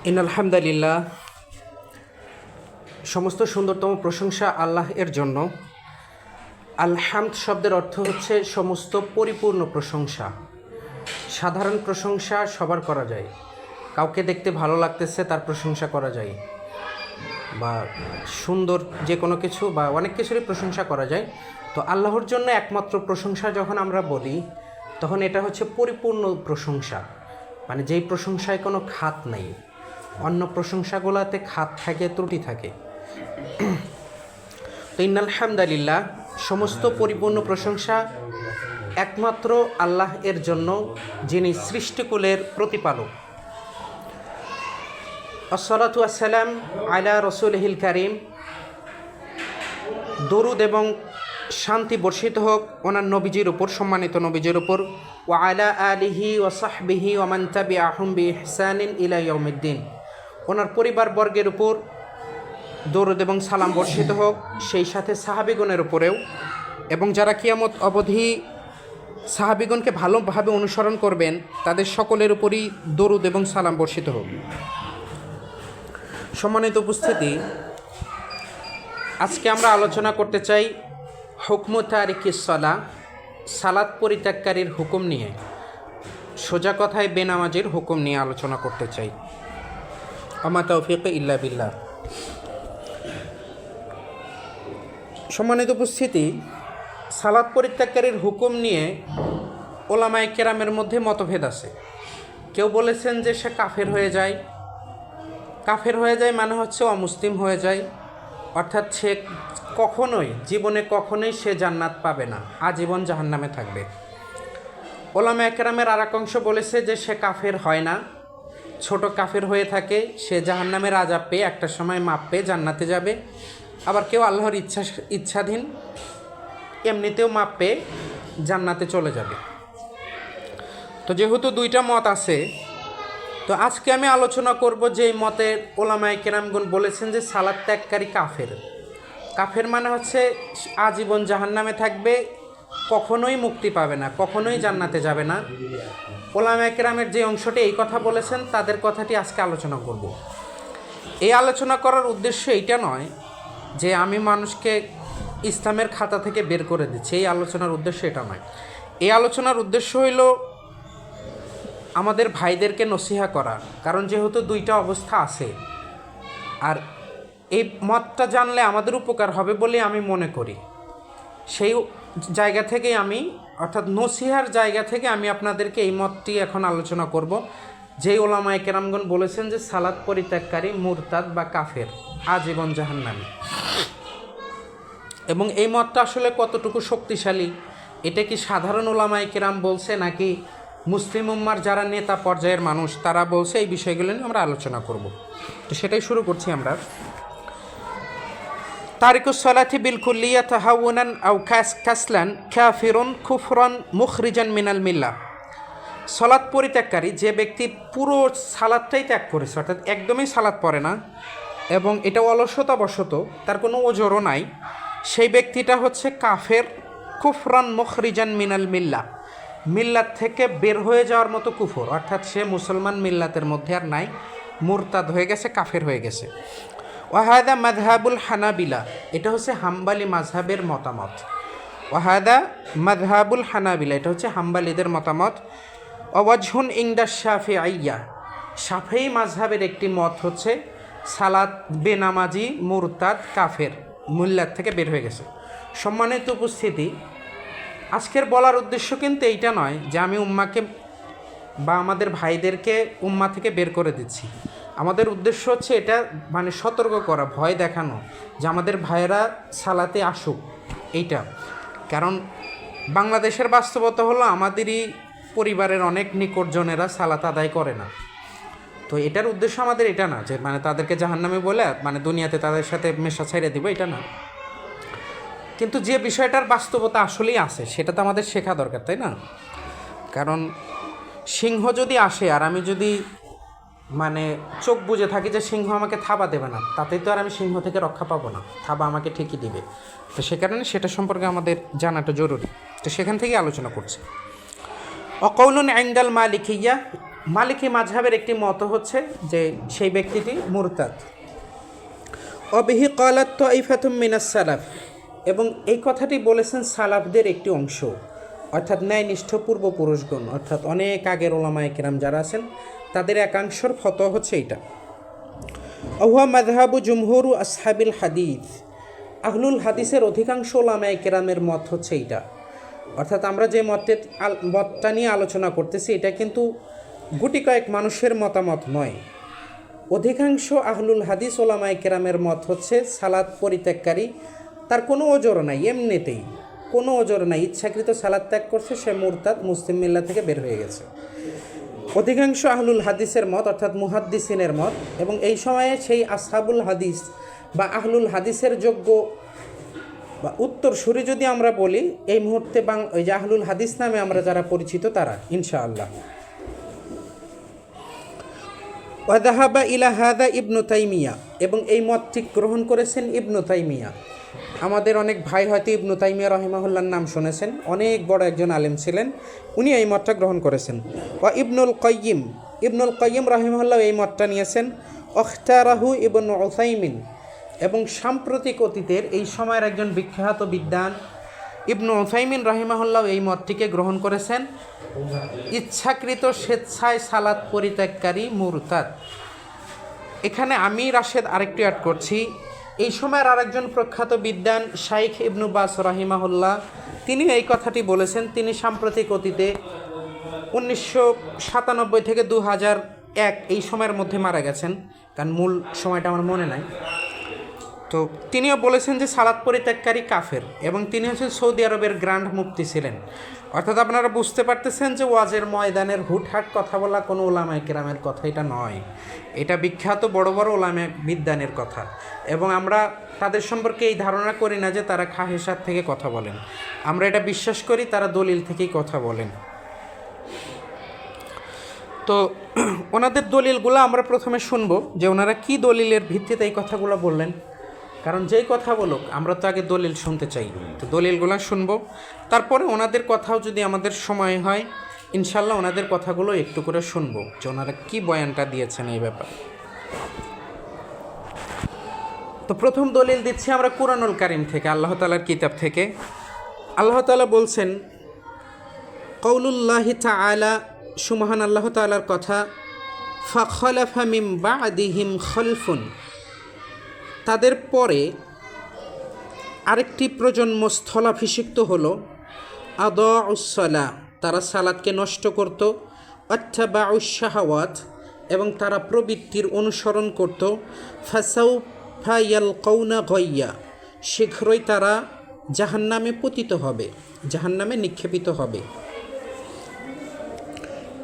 আলহামদুলিল্লাহ, সমস্ত সুন্দরতম প্রশংসা আল্লাহ এর জন্য। আলহামদ শব্দের অর্থ হচ্ছে সমস্ত পরিপূর্ণ প্রশংসা। সাধারণ প্রশংসা সবার করা যায়, কাউকে দেখতে ভালো লাগতেছে তার প্রশংসা করা যায়, বা সুন্দর যে কোনো কিছু বা অনেক কিছুরই প্রশংসা করা যায়। তো আল্লাহর জন্য একমাত্র প্রশংসা যখন আমরা বলি, তখন এটা হচ্ছে পরিপূর্ণ প্রশংসা, মানে যেই প্রশংসায় কোনো খাত নাই। অন্য প্রশংসাগুলোতে খাত থাকে, ত্রুটি থাকে। তো আলহামদুলিল্লাহ, সমস্ত পরিপূর্ণ প্রশংসা একমাত্র আল্লাহ এর জন্য, যিনি সৃষ্টিকুলের প্রতিপালক। আসসালাতু আসসালাম আলা রাসূলিহিল কারীম। দরুদ এবং শান্তি বর্ষিত হোক ওনার নবীজির উপর, সম্মানিত নবীজির উপর। ওয়া আলা আলিহি ওয়া সাহবিহি ওয়া মান তাবিআহুম বিইহসানিন ইলা ইয়াউমিদ্দিন। ওনার পরিবারবর্গের উপর দরুদ এবং সালাম বর্ষিত হোক, সেই সাথে সাহাবিগণের উপরেও, এবং যারা কিয়ামত অবধি সাহাবিগণকে ভালোভাবে অনুসরণ করবেন তাদের সকলের উপরই দরুদ এবং সালাম বর্ষিত হোক। সম্মানিত উপস্থিতি, আজকে আমরা আলোচনা করতে চাই হুকমু তারিকিস সালাহ, সালাত পরিত্যাগকারীর হুকুম নিয়ে। সোজা কথায় বেনামাজির হুকুম নিয়ে আলোচনা করতে চাই। আমা তাওফীক ইল্লা বিল্লাহ। সম্মানিত উপস্থিতি, সালাত পরিত্যাগকারীর হুকুম নিয়ে ওলামায়ে কেরামের মধ্যে মতভেদ আছে। কেউ বলেছেন যে সে কাফের হয়ে যায়। কাফের হয়ে যায় মানে হচ্ছে অমুসলিম হয়ে যায়, অর্থাৎ সে জীবনে কখনোই সে জান্নাত পাবে না, আজীবন জাহান্নামে থাকবে। ওলামায়ে কেরামের আর এক অংশ বলেছে যে সে কাফের হয় না, ছোট কাফের হয়ে থাকে, সে জাহান্নামের আযাব পেয়ে একটা সময় মাপ পেয়ে জান্নাতে যাবে। আবার কেউ আল্লাহর ইচ্ছাধীন এমনিতেও মাপ পেয়ে জান্নাতে চলে যাবে। তো যেহেতু দুইটা মত আছে, তো আজকে আমি আলোচনা করব যে এই মতের ওলামায়ে কেরামগণ বলেছেন যে সালাত ত্যাগকারী কাফের। কাফের মানে হচ্ছে আজীবন জাহান্নামে থাকবে, কখনোই মুক্তি পাবে না, কখনোই জান্নাতে যাবে না। ওলামায়ে কেরামের যে অংশটি এই কথা বলেছেন তাদের কথাটি আজকে আলোচনা করব। এই আলোচনা করার উদ্দেশ্য এইটা নয় যে আমি মানুষকে ইসলামের খাতা থেকে বের করে দিচ্ছি, এই আলোচনার উদ্দেশ্য এটা নয়। এই আলোচনার উদ্দেশ্য হইল আমাদের ভাইদেরকে নসিহা করা, কারণ যেহেতু দুইটা অবস্থা আছে, আর এই মতটা জানলে আমাদের উপকার হবে বলে আমি মনে করি। সেই জায়গা থেকেই অর্থাৎ নসিহার জায়গা থেকে আমি আপনাদেরকে এই মতটি এখন আলোচনা করব, যেই ওলামায়ে কেরামগণ বলেছেন যে সালাত পরিত্যাগকারী মুরতাদ বা কাফের, আজীবন জাহান্নামী। এবং এই মতটা আসলে কতটুকু শক্তিশালী, এটা কি সাধারণ ওলামায়ে কেরাম বলছে নাকি মুসলিম উম্মার যারা নেতা পর্যায়ের মানুষ তারা বলছে, এই বিষয়গুলো নিয়ে আমরা আলোচনা করব। তো সেটাই শুরু করছি আমরা। তারিকুস সালাতি বিল কুল্লিয়া তাহাউনান আও কাসলান কাফিরুন কুফরান মুখরিজান মিনাল মিল্লাহ। সালাত পরিত্যাগকারী যে ব্যক্তি পুরো সালাতটাই ত্যাগ করেছে, অর্থাৎ একদমই সালাত পড়ে না এবং এটা অলসতাবশত, তার কোনো ওজরও নাই, সেই ব্যক্তিটা হচ্ছে কাফের। কুফরান মুখরিজান মিনাল মিল্লাহ, মিল্লাত থেকে বের হয়ে যাওয়ার মতো কুফর, অর্থাৎ সে মুসলমান মিল্লাতের মধ্যে আর নাই, মুরতাদ হয়ে গেছে, কাফের হয়ে গেছে। ওয়াহাদা মাযহাবুল হানাবিলা, এটা হচ্ছে হাম্বালি মাযহাবের মতামত। ওয়াহাদা মাযহাবুল হানাবিলা, এটা হচ্ছে হাম্বালিদের মতামত। ওয়াজহুন ইনদা শাফিঈয়া, শাফিঈ মাযহাবের একটি মত হচ্ছে সালাত বেনামাজি মুরতাদ কাফের, মিল্লাত থেকে বের হয়ে গেছে। সম্মানিত উপস্থিতি, আজকের বলার উদ্দেশ্য কিন্তু এইটা নয় যে আমি উম্মাকে বা আমাদের ভাইদেরকে উম্মা থেকে বের করে দিচ্ছি। আমাদের উদ্দেশ্য হচ্ছে এটা মানে সতর্ক করা, ভয় দেখানো যে আমাদের ভাইয়েরা সালাতে আসুক, এইটা। কারণ বাংলাদেশের বাস্তবতা হলো আমাদেরই পরিবারের অনেক নিকটজনেরা সালাত আদায় করে না। তো এটার উদ্দেশ্য আমাদের এটা না যে মানে তাদেরকে জাহান্নামে বলে মানে দুনিয়াতে তাদের সাথে মেশা ছেড়ে দিব, এটা না। কিন্তু যে বিষয়টার বাস্তবতা আসলেই আছে সেটা তো আমাদের শেখা দরকার, তাই না? কারণ সিংহ যদি আসে আর আমি যদি মানে চোখ বুজে থাকি যে সিংহ আমাকে থাবা দেবে না, তাতেই তো আর আমি সিংহ থেকে রক্ষা পাবো না, থাবা আমাকে ঠিকই দিবে। তো সে কারণে সেটা সম্পর্কে আমাদের জানাটা জরুরি। তো সেখান থেকে আলোচনা করছি। অকৌলুন ইনদাল মালিকিয়া, মালিকি মাযহাবের একটি মত হচ্ছে যে সেই ব্যক্তিটি মুরতাদ। অবিহি ক্বালাত তাইফাতুম মিনাস সালাফ, এবং এই কথাটি বলেছেন সালাফদের একটি অংশ, অর্থাৎ ন্যায়নিষ্ঠ পূর্বপুরুষগণ, অর্থাৎ অনেক আগের ওলামায়ে কেরাম যারা আছেন তাদের একাংশের ফতোয়া হচ্ছে এইটা। ওয়া মাযহাবু জুমহুর আসহাবিল হাদিস, আহলুল হাদিসের অধিকাংশ ওলামায়ে কেরামের মত হচ্ছে এইটা। অর্থাৎ আমরা যে মতটা নিয়ে আলোচনা করতেছি এটা কিন্তু গুটি কয়েক মানুষের মতামত নয়। অধিকাংশ আহলুল হাদিস ওলামায়ে কেরামের মত হচ্ছে সালাত পরিত্যাগকারী তার কোনো ওজর নাই, এমনিতেই কোনো ওজর নাই, ইচ্ছাকৃত সালাত ত্যাগ করছে, সে মুরতাদ, মুসলিম মিল্লাহ থেকে বের হয়ে গেছে। অধিকাংশ আহলুল হাদিসের মত অর্থাৎ মুহাদ্দিসিনের মত, এবং এই সময়ে সেই আসহাবুল হাদিস বা আহলুল হাদিসের যোগ্য বা উত্তরসূরি যদি আমরা বলি এই মুহূর্তে ওই যে আহলুল হাদিস নামে আমরা যারা পরিচিত তারা ইনশাআল্লাহ। ওয়াদাহাবা ইলা হাদা ইবনু তাইমিয়া, এবং এই মতটি গ্রহণ করেছেন ইবনু তাইমিয়া। আমাদের অনেক ভাই হয়তো ইবনু তাইমিয়া রহিমাহুল্লাহর নাম শুনেছেন, অনেক বড় একজন আলেম ছিলেন, উনি এই মতটা গ্রহণ করেছেন। ওয়া ইবনুল কাইয়িম রহিমাহুল্লাহ এই মতটা নিয়েছেন। অখতারাহু ইবনু উসাইমিন, এবং সাম্প্রতিক অতীতের এই সময়ের একজন বিখ্যাত বিদ্বান ইবনু উসাইমিন রহিমাহুল্লাহ এই মতটিকে গ্রহণ করেছেন। ইচ্ছাকৃত স্বেচ্ছায় সালাত পরিত্যাগকারী মুরতাদ। এখানে আমি রাশেদ আরেকটু অ্যাড করছি, এই সময়ের আরেকজন প্রখ্যাত বিদ্বান শাইখ ইবনু বাস রহিমাহুল্লাহ তিনি এই কথাটি বলেছেন। তিনি সাম্প্রতিক অতীতে 1997 থেকে 2001 এই সময়ের মধ্যে মারা গেছেন, কারণ মূল সময়টা আমার মনে নাই। তো তিনিও বলেছেন যে সালাত পরিত্যাগকারী কাফের, এবং তিনি হচ্ছেন সৌদি আরবের গ্র্যান্ড মুফতি ছিলেন। অর্থাৎ আপনারা বুঝতে পারতেছেন যে ওয়াজের ময়দানের হুটহাট কথা বলা কোনো ওলামায়ে কেরামের কথা এটা নয়, এটা বিখ্যাত বড় বড় ওলামা বিদ্বানের কথা। এবং আমরা তাদের সম্পর্কে এই ধারণা করি না যে তারা খাহেসাত থেকে কথা বলেন, আমরা এটা বিশ্বাস করি তারা দলিল থেকেই কথা বলেন। তো ওনাদের দলিলগুলো আমরা প্রথমে শুনবো যে ওনারা কি দলিলের ভিত্তিতে এই কথাগুলো বললেন, কারণ যেই কথা বলুক আমরা তো আগে দলিল শুনতে চাই। তো দলিলগুলো শুনবো, তারপরে ওনাদের কথাও যদি আমাদের সময় হয় ইনশাল্লাহ ওনাদের কথাগুলো একটু করে শুনবো যে ওনারা কী বয়ানটা দিয়েছেন এই ব্যাপারে। তো প্রথম দলিল দিচ্ছি আমরা কুরআনুল কারীম থেকে, আল্লাহ তাআলার কিতাব থেকে। আল্লাহ তাআলা বলছেন, কওলুল্লাহি তাআলা, সুমহান আল্লাহ তাআলার কথা, ফাখলাফা মিন বা'দিহিম খলফুন, তাদের পরে আরেকটি প্রজন্ম স্থলাভিষিক্ত হলো, আদাউস সালাহ, তারা সালাতকে নষ্ট করত, আত্তাবাউশ শাহাওয়াত, এবং তারা প্রবৃত্তির অনুসরণ করত, ফাসাউফা ইয়ালকাউনা গাইয়া, শীঘ্রই তারা জাহান্নামে পতিত হবে, জাহান্নামে নিক্ষেপিত হবে।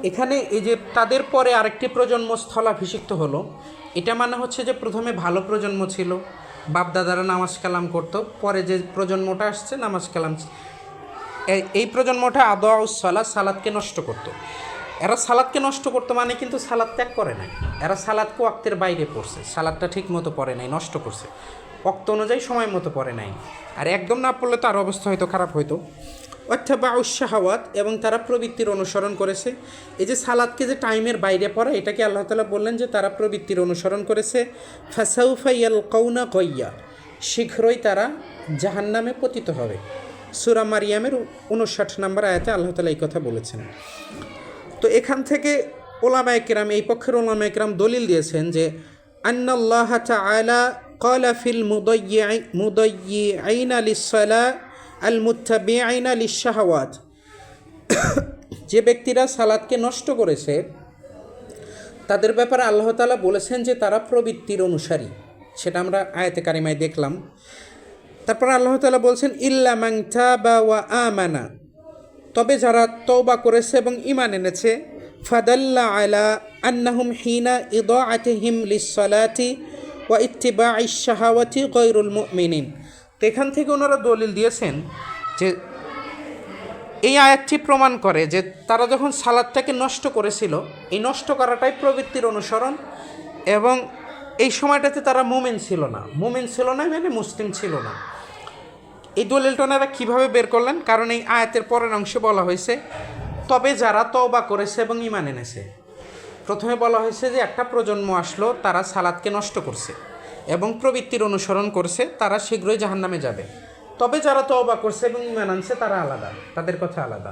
এখানে এই যে তাদের পরে আরেকটি প্রজন্ম স্থলাভিষিক্ত হলো, এটা মানে হচ্ছে যে প্রথমে ভালো প্রজন্ম ছিল, বাপদাদারা নামাজ কালাম করতো, পরে যে প্রজন্মটা আসছে নামাজ কালাম, এই প্রজন্মটা আদাউস সালাহ, সালাদকে নষ্ট করতো। এরা সালাদকে নষ্ট করতো মানে কিন্তু সালাদ ত্যাগ করে নাই, এরা সালাদকে ওয়াক্তের বাইরে পড়ছে, সালাদটা ঠিক মতো পড়ে নাই, নষ্ট করছে, ওয়াক্ত অনুযায়ী সময় মতো পড়ে নাই। আর একদম না পড়লে তো আর অবস্থা হয়তো খারাপ হইতো। অত্যাবাউশ শাহাওয়াত, এবং তারা প্রবৃত্তির অনুসরণ করেছে। এই যে সালাদকে যে টাইমের বাইরে পড়া, এটাকে আল্লাহ তাআলা বললেন যে তারা প্রবৃত্তির অনুসরণ করেছে। ফাসাউফা ইয়ালকাউনা গাইয়া, শীঘ্রই তারা জাহান্নামে পতিত হবে। সূরা মারিয়ামের 59 নম্বর আয়াতে আল্লাহ তাআলা এই কথা বলেছেন। তো এখান থেকে ওলামায়ে কেরাম, এই পক্ষের ওলামায়ে কেরাম দলিল দিয়েছেন যে আন্নাল্লাহ তাআলা ক্বালা ফিল মুদায়্য়িঈনা লিস-সালাহ আল মুত্তাবিঈনা লিশ-শাহাওয়াত, যে ব্যক্তিরা সালাতকে নষ্ট করেছে তাদের ব্যাপারে আল্লাহ তাআলা বলেছেন যে তারা প্রবৃত্তির অনুসারী, সেটা আমরা আয়াতে কারিমায় দেখলাম। তারপর আল্লাহ তাআলা বলছেন, ইল্লা মান তাবা ওয়া আমানা, তবে যারা তওবা করেছে এবং ঈমান এনেছে, ফাদাল্লা আলা আন্নাহুম হিনা ইদাআতিহিম লিস-সালাতি ওয়া ইত্তিবাঈশ শাহাওয়াতি গায়রুল মুমিনিন। তো এখান থেকে ওনারা দলিল দিয়েছেন যে এই আয়াতটি প্রমাণ করে যে তারা যখন সালাদটাকে নষ্ট করেছিল, এই নষ্ট করাটাই প্রবৃত্তির অনুসরণ, এবং এই সময়টাতে তারা মুমিন ছিল না মানে মুসলিম ছিল না। এই দলিলটা ওনারা কীভাবে বের করলেন? কারণ এই আয়াতের পরের অংশে বলা হয়েছে, তবে যারা তওবা করেছে এবং ঈমান এনেছে। প্রথমে বলা হয়েছে যে একটা প্রজন্ম আসলো, তারা সালাদকে নষ্ট করছে এবং প্রবৃত্তির অনুসরণ করছে, তারা শীঘ্রই জাহান্নামে যাবে। তবে যারা তওবা করছে এবং ঈমান আনছে তারা আলাদা, তাদের কথা আলাদা।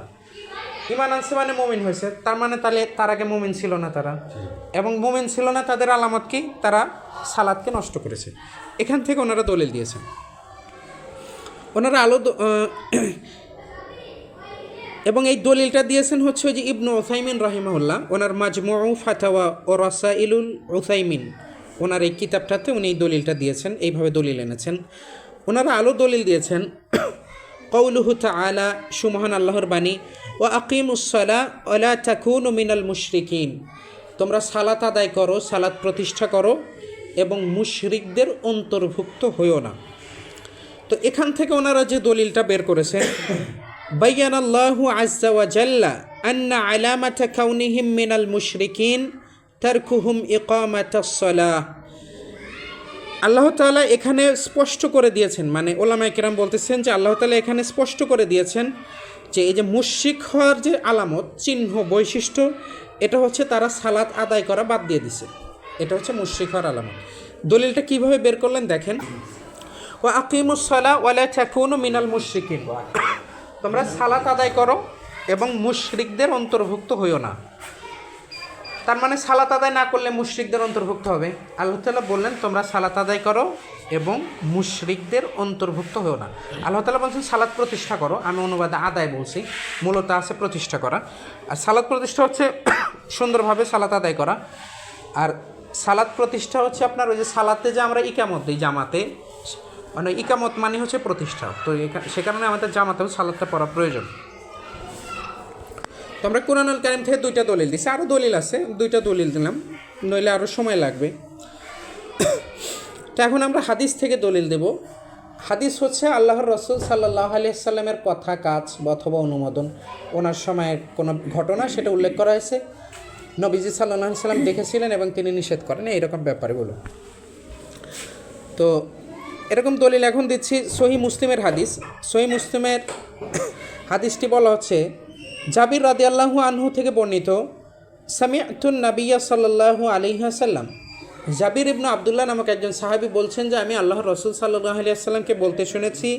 ঈমান আনছে মানে মুমিন হয়েছে, তার মানে তাহলে তার আগে মুমিন ছিল না তারা, এবং মুমিন ছিল না, তাদের আলামত কি? তারা সালাদকে নষ্ট করেছে। এখান থেকে ওনারা দলিল দিয়েছেন। ওনারা এবং এই দলিলটা দিয়েছেন হচ্ছে ওই যে ইবনু উসাইমিন রাহিমাহুল্লাহ, ওনার মাজমুউ ফাতাওয়া ও রাসাইলুল উসাইমিন, ওনার এই কিতাবটাতে উনি এই দলিলটা দিয়েছেন, এইভাবে দলিল এনেছেন। ওনারা দলিল দিয়েছেন কওলুহু তাআলা, সুমহান আল্লাহর বাণী, ওয়া আকিমুস সালাহ ওয়া লা তাকুনু মিনাল মুশরিকিন, তোমরা সালাত আদায় করো, সালাত প্রতিষ্ঠা করো এবং মুশরিকদের অন্তর্ভুক্ত হইও না। তো এখান থেকে ওনারা যে দলিলটা বের করেছেন, বায়্যানাল্লাহু আযজা ওয়া জাল্লা আন্না আলামাতা কাউনিহিম মিনাল মুশরিকিন তারকুহুম ইকামাতাস সালাহ। আল্লাহ তাআলা এখানে স্পষ্ট করে দিয়েছেন, মানে ওলামায়ে কেরাম বলতেছেন যে আল্লাহ তাআলা এখানে স্পষ্ট করে দিয়েছেন যে এই যে মুশরিক হওয়ার যে আলামত, চিহ্ন, বৈশিষ্ট্য, এটা হচ্ছে তারা সালাত আদায় করা বাদ দিয়ে দিছে, এটা হচ্ছে মুশরিক হওয়ার আলামত। দলিলটা কিভাবে বের করলেন দেখেন, ওয়া আকিমুস সালাহ ওয়া লা তাকুনু মিনাল মুশরিকিন, তোমরা সালাত আদায় করো এবং মুশরিকদের অন্তর্ভুক্ত হইও না। তার মানে সালাত আদায় না করলে মুশরিকদের অন্তর্ভুক্ত হবে। আল্লাহ তাআলা বললেন তোমরা সালাত আদায় করো এবং মুশরিকদের অন্তর্ভুক্ত হও না। আল্লাহ তাআলা বলছেন সালাত প্রতিষ্ঠা করো, আমি অনুবাদে আদায় বলছি, মূলত আছে প্রতিষ্ঠা করা। আর সালাত প্রতিষ্ঠা হচ্ছে সুন্দরভাবে সালাত আদায় করা, আর সালাত প্রতিষ্ঠা হচ্ছে আপনার ওই যে সালাতে যে আমরা ইকামত দিই জামাতে, মানে ইকামত মানে হচ্ছে প্রতিষ্ঠা, তো সে কারণে আমাদের জামাতেও সালাতটা পড়া প্রয়োজন। তো আমরা কুরআনুল কারীম থেকে 2টা দলিল দিছি, আরও দলিল আছে, 2টা দলিল দিলাম, নইলে আরও সময় লাগবে। তো এখন আমরা হাদিস থেকে দলিল দেব। হাদিস হচ্ছে আল্লাহর রাসূল সাল্লাল্লাহু আলাইহি ওয়াসাল্লামের কথা, কাজ অথবা অনুমোদন, ওনার সময়ের কোনো ঘটনা সেটা উল্লেখ করা হয়েছে, নবীজি সাল্লাল্লাহু আলাইহি ওয়াসাল্লাম দেখেছিলেন এবং তিনি নিষেধ করেন, এইরকম ব্যাপারগুলো। তো এরকম দলিল এখন দিচ্ছি সহিহ মুসলিমের হাদিস। সহিহ মুসলিমের হাদিসটি বলা হচ্ছে, জাবির রাদিয়াল্লাহু আনহু থেকে বর্ণিত, সামিআতুন নাবিয়্যা সাল্লাল্লাহু আলাইহি ওয়াসাল্লাম, জাবির ইবনে আব্দুল্লাহ নামক একজন সাহাবী বলছেন যে আমি আল্লাহর রাসূল সাল্লাল্লাহু আলাইহি ওয়াসাল্লামকে বলতে শুনেছি,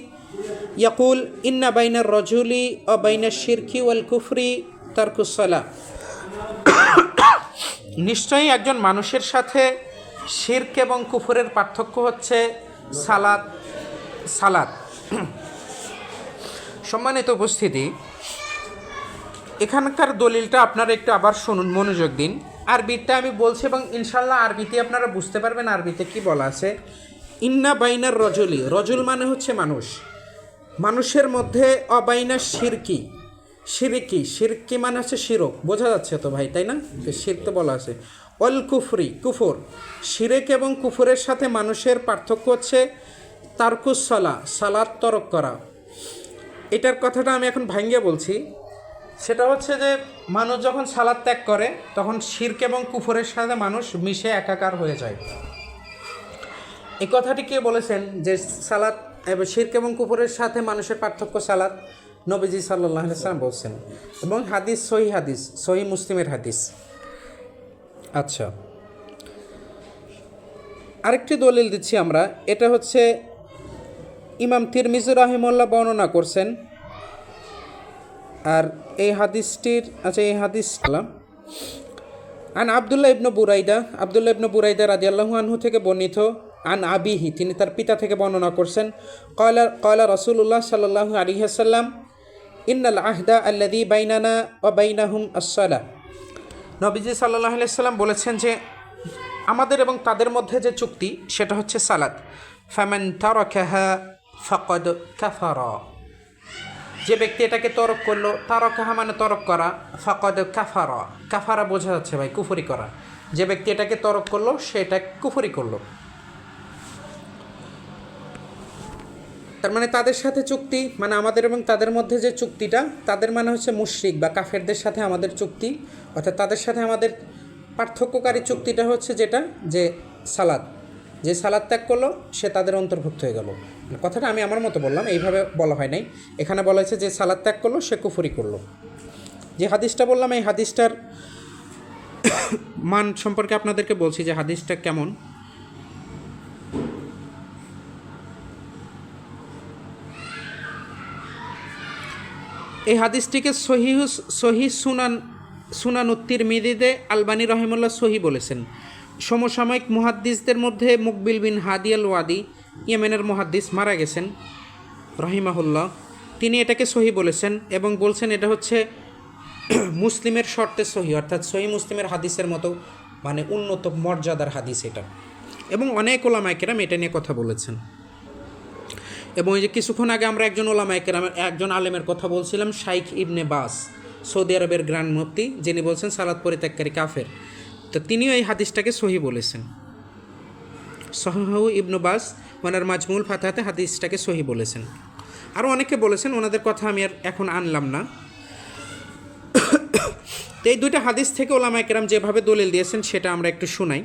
ইয়াকুল ইন্না বাইনার রাজুলি ওয়া বাইনাশ শিরকি ওয়াল কুফরি তারকুস সালাহ, নিশ্চয়ই একজন মানুষের সাথে শিরক এবং কুফরের পার্থক্য হচ্ছে সালাত। সম্মানিত উপস্থিতি, এখানকার দলিলটা আপনারা একটু আবার শুনুন, মনোযোগ দিন। আরবিটা আমি বলছি এবং ইনশাল্লাহ আরবিতে আপনারা বুঝতে পারবেন আরবিতে কি বলা আছে। ইন্না বাইনার রজুলি, রজুল মানে হচ্ছে মানুষ, মানুষের মধ্যে অবাইনা শিরকি, শিরকি মানে হচ্ছে শিরক, বোঝা যাচ্ছে তো ভাই, তাই না? শিরক তো বলা আছে। অল কুফরি, কুফর, শিরেক এবং কুফরের সাথে মানুষের পার্থক্য হচ্ছে তারকুস সালাহ, সালাত তরক করা। এটার কথাটা আমি এখন ভাঙ্গে বলছি, সেটা হচ্ছে যে মানুষ যখন সালাত ত্যাগ করে তখন শিরক এবং কুফরের সাথে মানুষ মিশে একাকার হয়ে যায়। এই কথাটি কে বলেছেন যে সালাত শিরক এবং কুফরের সাথে মানুষের পার্থক্য সালাত? নবীজি সাল্লাল্লাহু আলাইহি ওয়াসাল্লাম বলছেন, এবং হাদিস সহিহ মুসলিমের হাদিস। আচ্ছা, আরেকটি দলিল দিচ্ছি আমরা, এটা হচ্ছে ইমাম তিরমিজি রাহিমাহুল্লাহ বর্ণনা করছেন। আর এই হাদিসটির এই হাদিস আন আব্দুল্লাহ ইবনে বুরাইদা রাদিয়াল্লাহু আনহু থেকে বর্ণিত, আন আবিহি, তিনি তার পিতা থেকে বর্ণনা করছেন, ক্বালা রাসূলুল্লাহ সাল্লাল্লাহু আলাইহি ওয়াসাল্লাম, ইন্নাল আহদা আল্লাযী বাইনানা ওয়া বাইনাহুম আস-সালাহ, নবীজি সাল্লাল্লাহু আলাইহি ওয়াসাল্লাম বলেছেন যে আমাদের এবং তাদের মধ্যে যে চুক্তি সেটা হচ্ছে সালাত। ফামান তারাকাহা ফাকাদ কাফারা, যে ব্যক্তি এটাকে তরক করলো, তারাকাহা মানে তরক করা, ফাকাদ কাফারা, কাফারা বোঝা যাচ্ছে ভাই কুফরি করা, যে ব্যক্তি এটাকে তরক করলো সেটা কুফরি করলো। তার মানে তাদের সাথে চুক্তি, মানে আমাদের এবং তাদের মধ্যে যে চুক্তিটা, তাদের মানে হচ্ছে মুশরিক বা কাফেরদের সাথে আমাদের চুক্তি, অর্থাৎ তাদের সাথে আমাদের পার্থক্যকারী চুক্তিটা হচ্ছে যেটা, যে সালাত, যে সালাত ত্যাগ করলো সে তাদের অন্তর্ভুক্ত হয়ে গেল। কথাটা আমি আমার মতো বললাম, এইভাবে বলা হয় নাই, এখানে বলা হয়েছে যে সালাত ত্যাগ করলো সে কুফরি করলো। যে হাদিসটা বললাম এই হাদিসটার মান সম্পর্কে আপনাদেরকে বলছি যে হাদিসটা কেমন। এই হাদিসটিকে সহি সুনানুত তিরমিজিতে আলবানী রহিমুল্লাহ সহি বলেছেন। সমসাময়িক মুহাদ্দিসদের মধ্যে মুকবিল বিন হাদি আল ওয়াদি, ইয়েমেনের মুহাদ্দিস, মারা গেছেন রহিমাহুল্লাহ, তিনি এটাকে সহি বলেছেন এবং বলছেন এটা হচ্ছে মুসলিমের শর্তে সহি, অর্থাৎ সহি মুসলিমের হাদিসের মতো মানে উন্নত মর্যাদার হাদিস এটা। এবং অনেক ওলামায়ে কেরাম এটা নিয়ে কথা বলেছেন। এবং এই যে কিছুক্ষণ আগে আমরা একজন ওলামায়ে কেরামের একজন আলেমের কথা বলছিলাম, শাইখ ইবনে বাস, সৌদি আরবের গ্র্যান্ড মুফতি, যিনি বলছেন সালাত পরিত্যাগকারী কাফের, তো তিনিও এই হাদিসটাকে সহি বলেছেন। সহিহু ইবনু বাস ওনার মাজমুল ফাতাহাতে হাদিসটাকে সহি বলেছেন। আরও অনেকে বলেছেন, ওনাদের কথা আমি আর এখন আনলাম না। তো এই দুইটা হাদিস থেকে ওলামায়ে কেরাম যেভাবে দলিল দিয়েছেন সেটা আমরা একটু শুনাই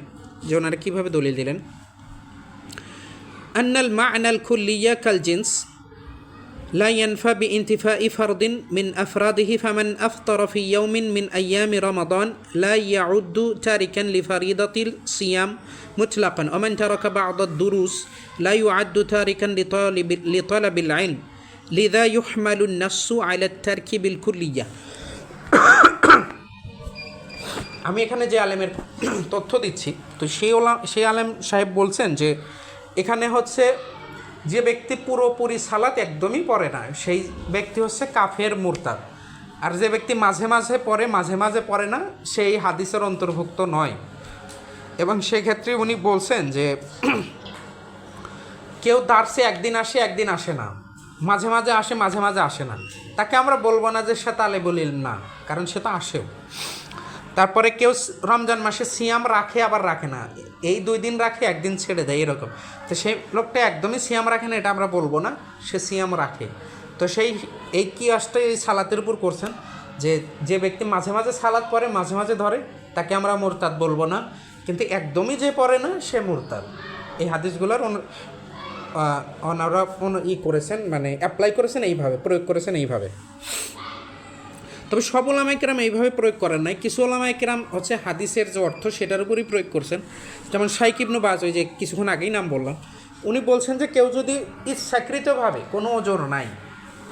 যে ওনারা কীভাবে দলিল দিলেন। আন্নাল মা'নাল কুল্লিয়া কাল জিন্স লা ইয়ানফা বিইনতিফাই ফারদিন মিন আফরাদিহি ফামান আফতারা ফি ইয়াউমিন মিন আইয়ামি রমাদান লা ইয়াউদ্দু তারিকান লিফারিদাতিল সিয়াম মুতলাকান ওয়া মান তারাকা বা'দা দুরুস লা ইউআদ্দু তারিকান লিতালাবিল ইলম লিযা ইউহমালু আন-নাসসু আলা আত-তারকি বিল কুল্লিয়া। আমি এখানে যে আলেমের তথ্য দিচ্ছি, তো সেই আলেম সাহেব বলছেন যে এখানে হচ্ছে যে ব্যক্তি পুরোপুরি সালাত একদমই পড়ে না সেই ব্যক্তি হচ্ছে কাফের মুরতাদ, আর যে ব্যক্তি মাঝে মাঝে পড়ে মাঝে মাঝে পড়ে না সেই হাদিসের অন্তর্ভুক্ত নয়। এবং সেক্ষেত্রে উনি বলছেন যে কেউ দার্সে একদিন আসে একদিন আসে না, মাঝে মাঝে আসে মাঝে মাঝে আসে না, তাকে আমরা বলবো না যে সে তালেবুল ইলম না, কারণ সে তো আসেও। তারপরে কেউ রমজান মাসে সিয়াম রাখে আবার রাখে না, এই 2 দিন রাখে একদিন ছেড়ে দেয় এরকম, তো সেই লোকটা একদমই সিয়াম রাখে না এটা আমরা বলবো না, সে সিয়াম রাখে। তো এই কিয়াসটা এই সালাতের উপর করছেন যে ব্যক্তি মাঝে মাঝে সালাত পড়ে মাঝে মাঝে ধরে তাকে আমরা মুরতাদ বলবো না, কিন্তু একদমই যে পড়ে না সে মুরতাদ। এই হাদিসগুলোর ওনারা করেছেন, মানে অ্যাপ্লাই করেছেন এইভাবে, প্রয়োগ করেছেন এইভাবে। তবে সব ওলামায়ে কেরাম এইভাবে প্রয়োগ করেন নাই, কিছু ওলামায়ে কেরাম হচ্ছে হাদিসের যে অর্থ সেটার উপরই প্রয়োগ করছেন। যেমন শাইখ ইবনু বাজ, ওই যে কিছুক্ষণ আগেই নাম বললাম, উনি বলছেন যে কেউ যদি ইচ্ছাকৃতভাবে কোনো ওজর নাই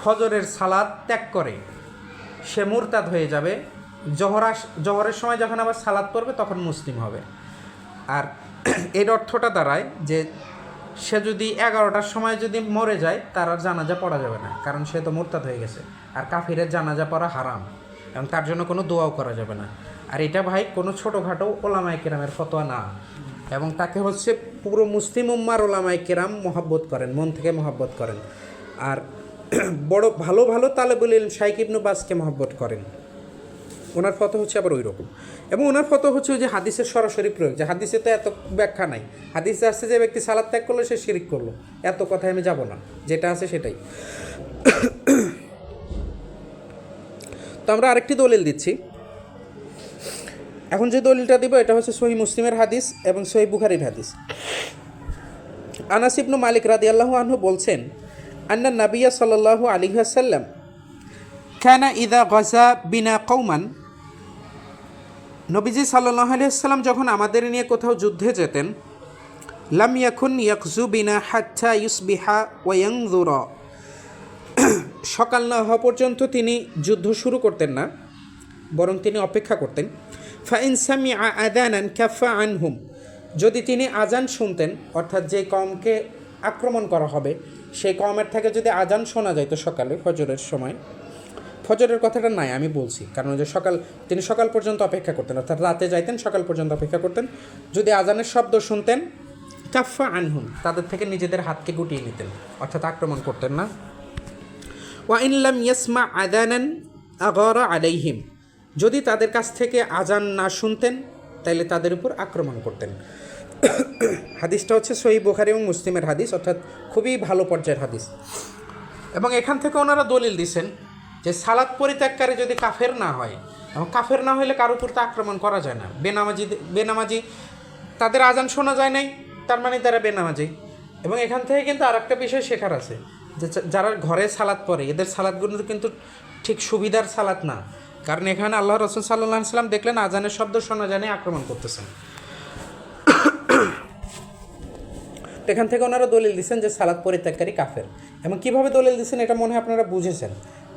ফজরের সালাত ত্যাগ করে সে মুরতাদ হয়ে যাবে, জহরের সময় যখন আবার সালাত পড়বে তখন মুসলিম হবে। আর এর অর্থটা দাঁড়ায় যে সে যদি 11টার সময় যদি মরে যায় তার আর জানাজা পড়া যাবে না, কারণ সে তো মুরতাদ হয়ে গেছে, আর কাফিরের জানাজা পড়া হারাম এবং তার জন্য কোনো দোয়াও করা যাবে না। আর এটা ভাই কোনো ছোটোখাটো ওলামায়ে কেরামের ফতোয়া না, এবং তাকে হচ্ছে পুরো মুসলিম উম্মার ওলামায়ে কেরাম মহব্বত করেন, মন থেকে মহব্বত করেন, আর বড় ভালো ভালো তালেবুল ইলম শাইখ ইবনু বাসকে মহব্বত করেন। ওনার ফতো হচ্ছে আবার ওই রকম, এবং ওনার ফতো হচ্ছে ওই যে হাদিসের সরাসরি প্রয়োগ, যে হাদিসে তো এত ব্যাখ্যা নাই, হাদিসে আসছে যে ব্যক্তি সালাত ত্যাগ করলো সে শিরিক করলো, এত কথায় আমি যাব না, যেটা আছে সেটাই। তো আমরা আরেকটি দলিল দিচ্ছি। এখন যে দলিলটা দিব এটা হচ্ছে সহিহ মুসলিমের হাদিস এবং সহিহ বুখারীর হাদিস। আনাস ইবনু মালিক রাদিয়াল্লাহু আনহু বলছেন, আন্না নাবিয়্যা সাল্লাল্লাহু আলাইহি ওয়াসাল্লাম কানা ইযা গাযা বিনা কওমান, নবীজি সাল্লাল্লাহু আলাইহি ওয়াসাল্লাম যখন আমাদের নিয়ে কোথাও যুদ্ধে যেতেন, লাম ইয়াকুন ইয়াকযু বিনা হাত্তা ইউসবিহা ওয়া ইয়ানযুরা, সকাল না হওয়া পর্যন্ত তিনি যুদ্ধ শুরু করতেন না, বরং তিনি অপেক্ষা করতেন। ফাইন সামিআ আযানান কাফা আনহুম, যদি তিনি আজান শুনতেন, অর্থাৎ যে কওমকে আক্রমণ করা হবে সেই কওমের থেকে যদি আজান শোনা যায় তো সকালে ফজরের সময়, ফজরের কথাটা নাই আমি বলছি, কারণ যে তিনি সকাল পর্যন্ত অপেক্ষা করতেন, অর্থাৎ রাতে যাইতেন সকাল পর্যন্ত অপেক্ষা করতেন, যদি আজানের শব্দ শুনতেন কাফা আনহুম, তাদের থেকে নিজেদের হাতকে গুটিয়ে নিতেন, অর্থাৎ আক্রমণ করতেন না। ওয়া ইন লাম ইয়াসমা আযানান আগারা আলাইহিম, যদি তাদের কাছ থেকে আজান না শুনতেন তাইলে তাদের উপর আক্রমণ করতেন। হাদিসটা হচ্ছে সহিহ বুখারী এবং মুসলিমের হাদিস, অর্থাৎ খুবই ভালো পর্যায়ের হাদিস। এবং এখান থেকে ওনারা দলিল দিচ্ছেন যে সালাত পরিত্যাগকারী যদি কাফের না হয়, এবং কাফের না হলে কারোর উপর তো আক্রমণ করা যায় না, বেনামাজি তাদের আজান শোনা যায় নাই তার মানে তারা বেনামাজি। এবং এখান থেকে কিন্তু আর একটা বিষয় শেখার আছে, যে যারা ঘরে সালাত পড়ে এদের সালাতগুলো কিন্তু ঠিক সুবিধার সালাত না, কারণ এখানে আল্লাহ রসুল সাল্লাল্লাহু আলাইহি সাল্লাম দেখলেন আজানের শব্দ শোনা জানে আক্রমণ করতেছেন। এখান থেকে ওনারা দলিল দিচ্ছেন যে সালাত পরিত্যাগকারী কাফের। এবং কীভাবে দলিল দিচ্ছেন এটা মনে হয় আপনারা বুঝেছেন।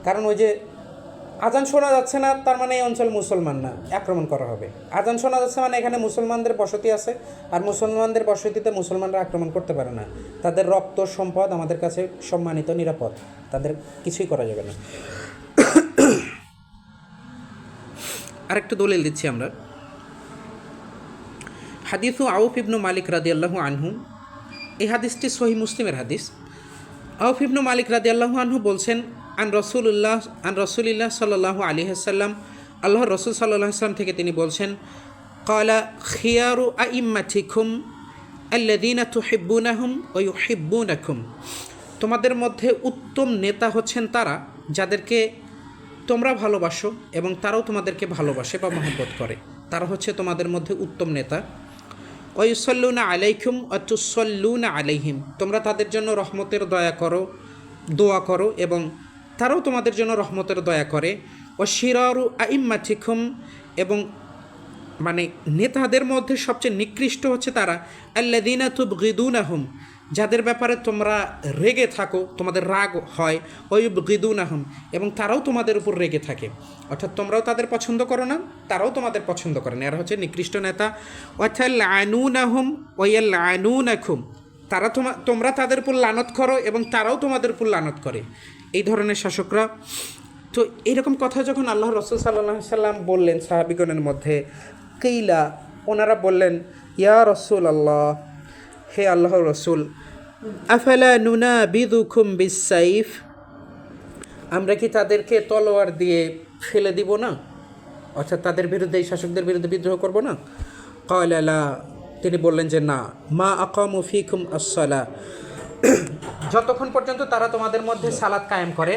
কারণ ওই যে আজান শোনা যাচ্ছে না, তার মানে এই অঞ্চল মুসলমান না, আক্রমণ করা হবে। আজান শোনা যাচ্ছে মানে এখানে মুসলমানদের বসতি আছে, আর মুসলমানদের বসতিতে মুসলমানরা আক্রমণ করতে পারে না। তাদের রক্ত সম্পদ আমাদের কাছে সম্মানিত, নিরাপদ, তাদের কিছুই করা যাবে না। আরেকটু দলিল দিচ্ছি আমরা। হাদিসু আউফ ইবনু মালিক রাদিয়াল্লাহু আনহু, এই হাদিসটি সহিহ মুসলিমের হাদিস। আউফ ইবনু মালিক রাদিয়াল্লাহু আনহু বলছেন, আন রসুলিল্লাহ সাল্লাল্লাহু আলাইহি ওয়াসাল্লাম, আল্লাহর রসুল সাল্লাল্লাহু আলাইহি ওয়াসাল্লাম থেকে তিনি বলছেন, ক্বালা খিয়ারু আইম্মাতিকুম আল্লাযীনা তুহিব্বুনাহুম ওয়া ইউহিব্বুনাকুম, তোমাদের মধ্যে উত্তম নেতা হচ্ছেন তারা যাদেরকে তোমরা ভালোবাসো এবং তারাও তোমাদেরকে ভালোবাসে বা মহব্বত করে, তারা হচ্ছে তোমাদের মধ্যে উত্তম নেতা। ওয়া ইউসাল্লুনা আলাইকুম ওয়া তুসাল্লুনা আলাইহিম, তোমরা তাদের জন্য রহমতের দোয়া করো এবং তারাও তোমাদের জন্য রহমতের দয়া করে। ওয়া শিরারু আইম্মাতিকুম, এবং মানে নেতাদের মধ্যে সবচেয়ে নিকৃষ্ট হচ্ছে তারা আল্লাযীনা তুবগিদুনাহুম, যাদের ব্যাপারে তোমরা রেগে থাকো, তোমাদের রাগ হয়। ওয়া ইউবগিদুনাহুম, এবং তারাও তোমাদের উপর রেগে থাকে, অর্থাৎ তোমরাও তাদের পছন্দ করো না, তারাও তোমাদের পছন্দ করে না। এরা হচ্ছে নিকৃষ্ট নেতা। ওয়া তালআনুনাহুম ওয়া ইয়ালআনুনাকুম, তোমরা তাদের উপর লানত করো এবং তারাও তোমাদের উপর লানত করে, এই ধরনের শাসকরা। তো এইরকম কথা যখন আল্লাহ রসুল সাল্লাল্লাহু আলাইহি সাল্লাম বললেন সাহাবিগণের মধ্যে, কিলা, ওনারা বললেন, ইয়া রসুল আল্লাহ, হে আল্লাহর রসুল, আফালা নুনাবিদুকুম বিসাইফ, আমরা কি তাদেরকে তলোয়ার দিয়ে ফেলে দিব না, অর্থাৎ তাদের বিরুদ্ধে, এই শাসকদের বিরুদ্ধে বিদ্রোহ করব না? ক্বালা লা, তিনি বললেন যে না, মা আকামু ফিকুম আস-সালাহ, যতক্ষণ পর্যন্ত তারা তোমাদের মধ্যে সালাত কায়েম করে,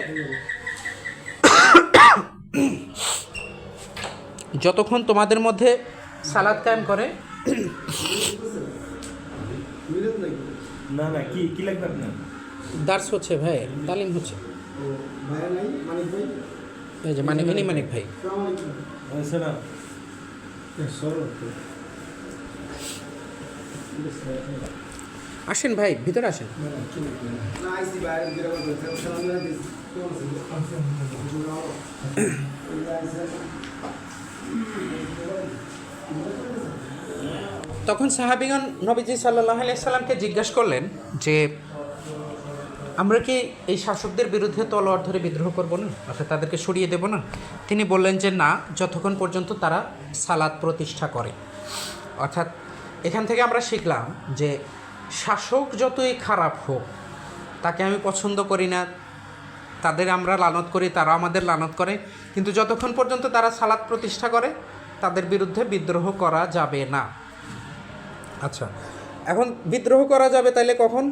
যতক্ষণ তোমাদের মধ্যে সালাত কায়েম করে। না কি লাগবে আপনার? দার্স হচ্ছে ভাই, তালিম হচ্ছে। এই যে মানিক ভাই, আসেন ভাই, ভিতরে আসেন। তখন সাহাবীগণ নবীজি সাল্লাল্লাহু আলাইহি সাল্লামকে জিজ্ঞাসা করলেন যে আমরা কি এই শাসকদের বিরুদ্ধে তলোয়ার ধরে বিদ্রোহ করব না, অর্থাৎ তাদেরকে সরিয়ে দেব না? তিনি বললেন যে না, যতক্ষণ পর্যন্ত তারা সালাত প্রতিষ্ঠা করে। অর্থাৎ এখান থেকে আমরা শিখলাম যে শাসক যতই খারাপ হোক, তাকে আমি পছন্দ করি না, তাদের আমরা লানত করি, তারা আমাদের লানত করে, কিন্তু যতক্ষণ পর্যন্ত তারা সালাত প্রতিষ্ঠা করে তাদের বিরুদ্ধে বিদ্রোহ করা যাবে না। আচ্ছা, এখন বিদ্রোহ করা যাবে তাইলে কখন?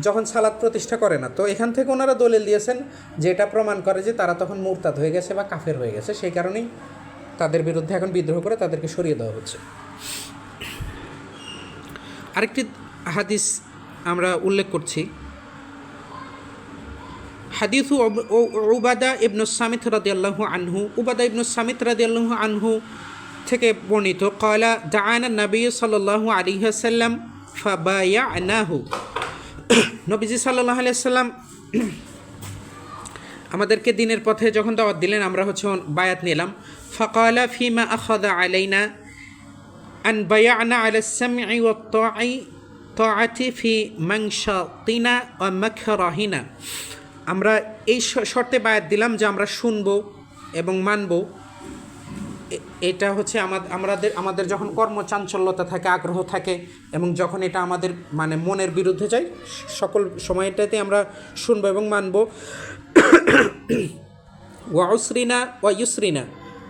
যখন সালাত প্রতিষ্ঠা করে না। তো এখান থেকে ওনারা দলিল দিয়েছেন যে এটা প্রমাণ করে যে তারা তখন মুরতাদ হয়ে গেছে বা কাফের হয়ে গেছে, সেই কারণেই তাদের বিরুদ্ধে এখন বিদ্রোহ করে তাদেরকে সরিয়ে দেওয়া হচ্ছে। আরেকটি হাদিস আমরা উল্লেখ করছি, হাদিসু উবাদা ইবনু সামিত রাদিয়াল্লাহু আনহু, উবাদা ইবনু সামিত রাদিয়াল্লাহু আনহু থেকে বর্ণিত, ক্বালা দাআনা নবী সাল্লাল্লাহু আলাইহি ওয়াসাল্লাম ফাবায়ানাহু, নবীজি সাল্লাল্লাহু আলাইহি ওয়াসাল্লাম আমাদেরকে দিনের পথে যখন দাওয়াত দিলেন, আমরা হচ্ছে বায়াত নিলাম। ফাকালা ফিমা আখাযা আলাইনা আন বায়ানা আলা সামঈ ওয়াত তাআতি ফি মানশাতিনা ওয়া মাকরাহিনা, আমরা এই শর্তে বায়াত দিলাম যে আমরা শুনবো এবং মানবো। এটা হচ্ছে আমাদের যখন কর্মচাঞ্চল্যতা থাকে, আগ্রহ থাকে, এবং যখন এটা আমাদের মানে মনের বিরুদ্ধে যায়, সকল সময়টাতে আমরা শুনবো এবং মানবো। ওয়া উসরিনা ওয়া ইউসরিনা,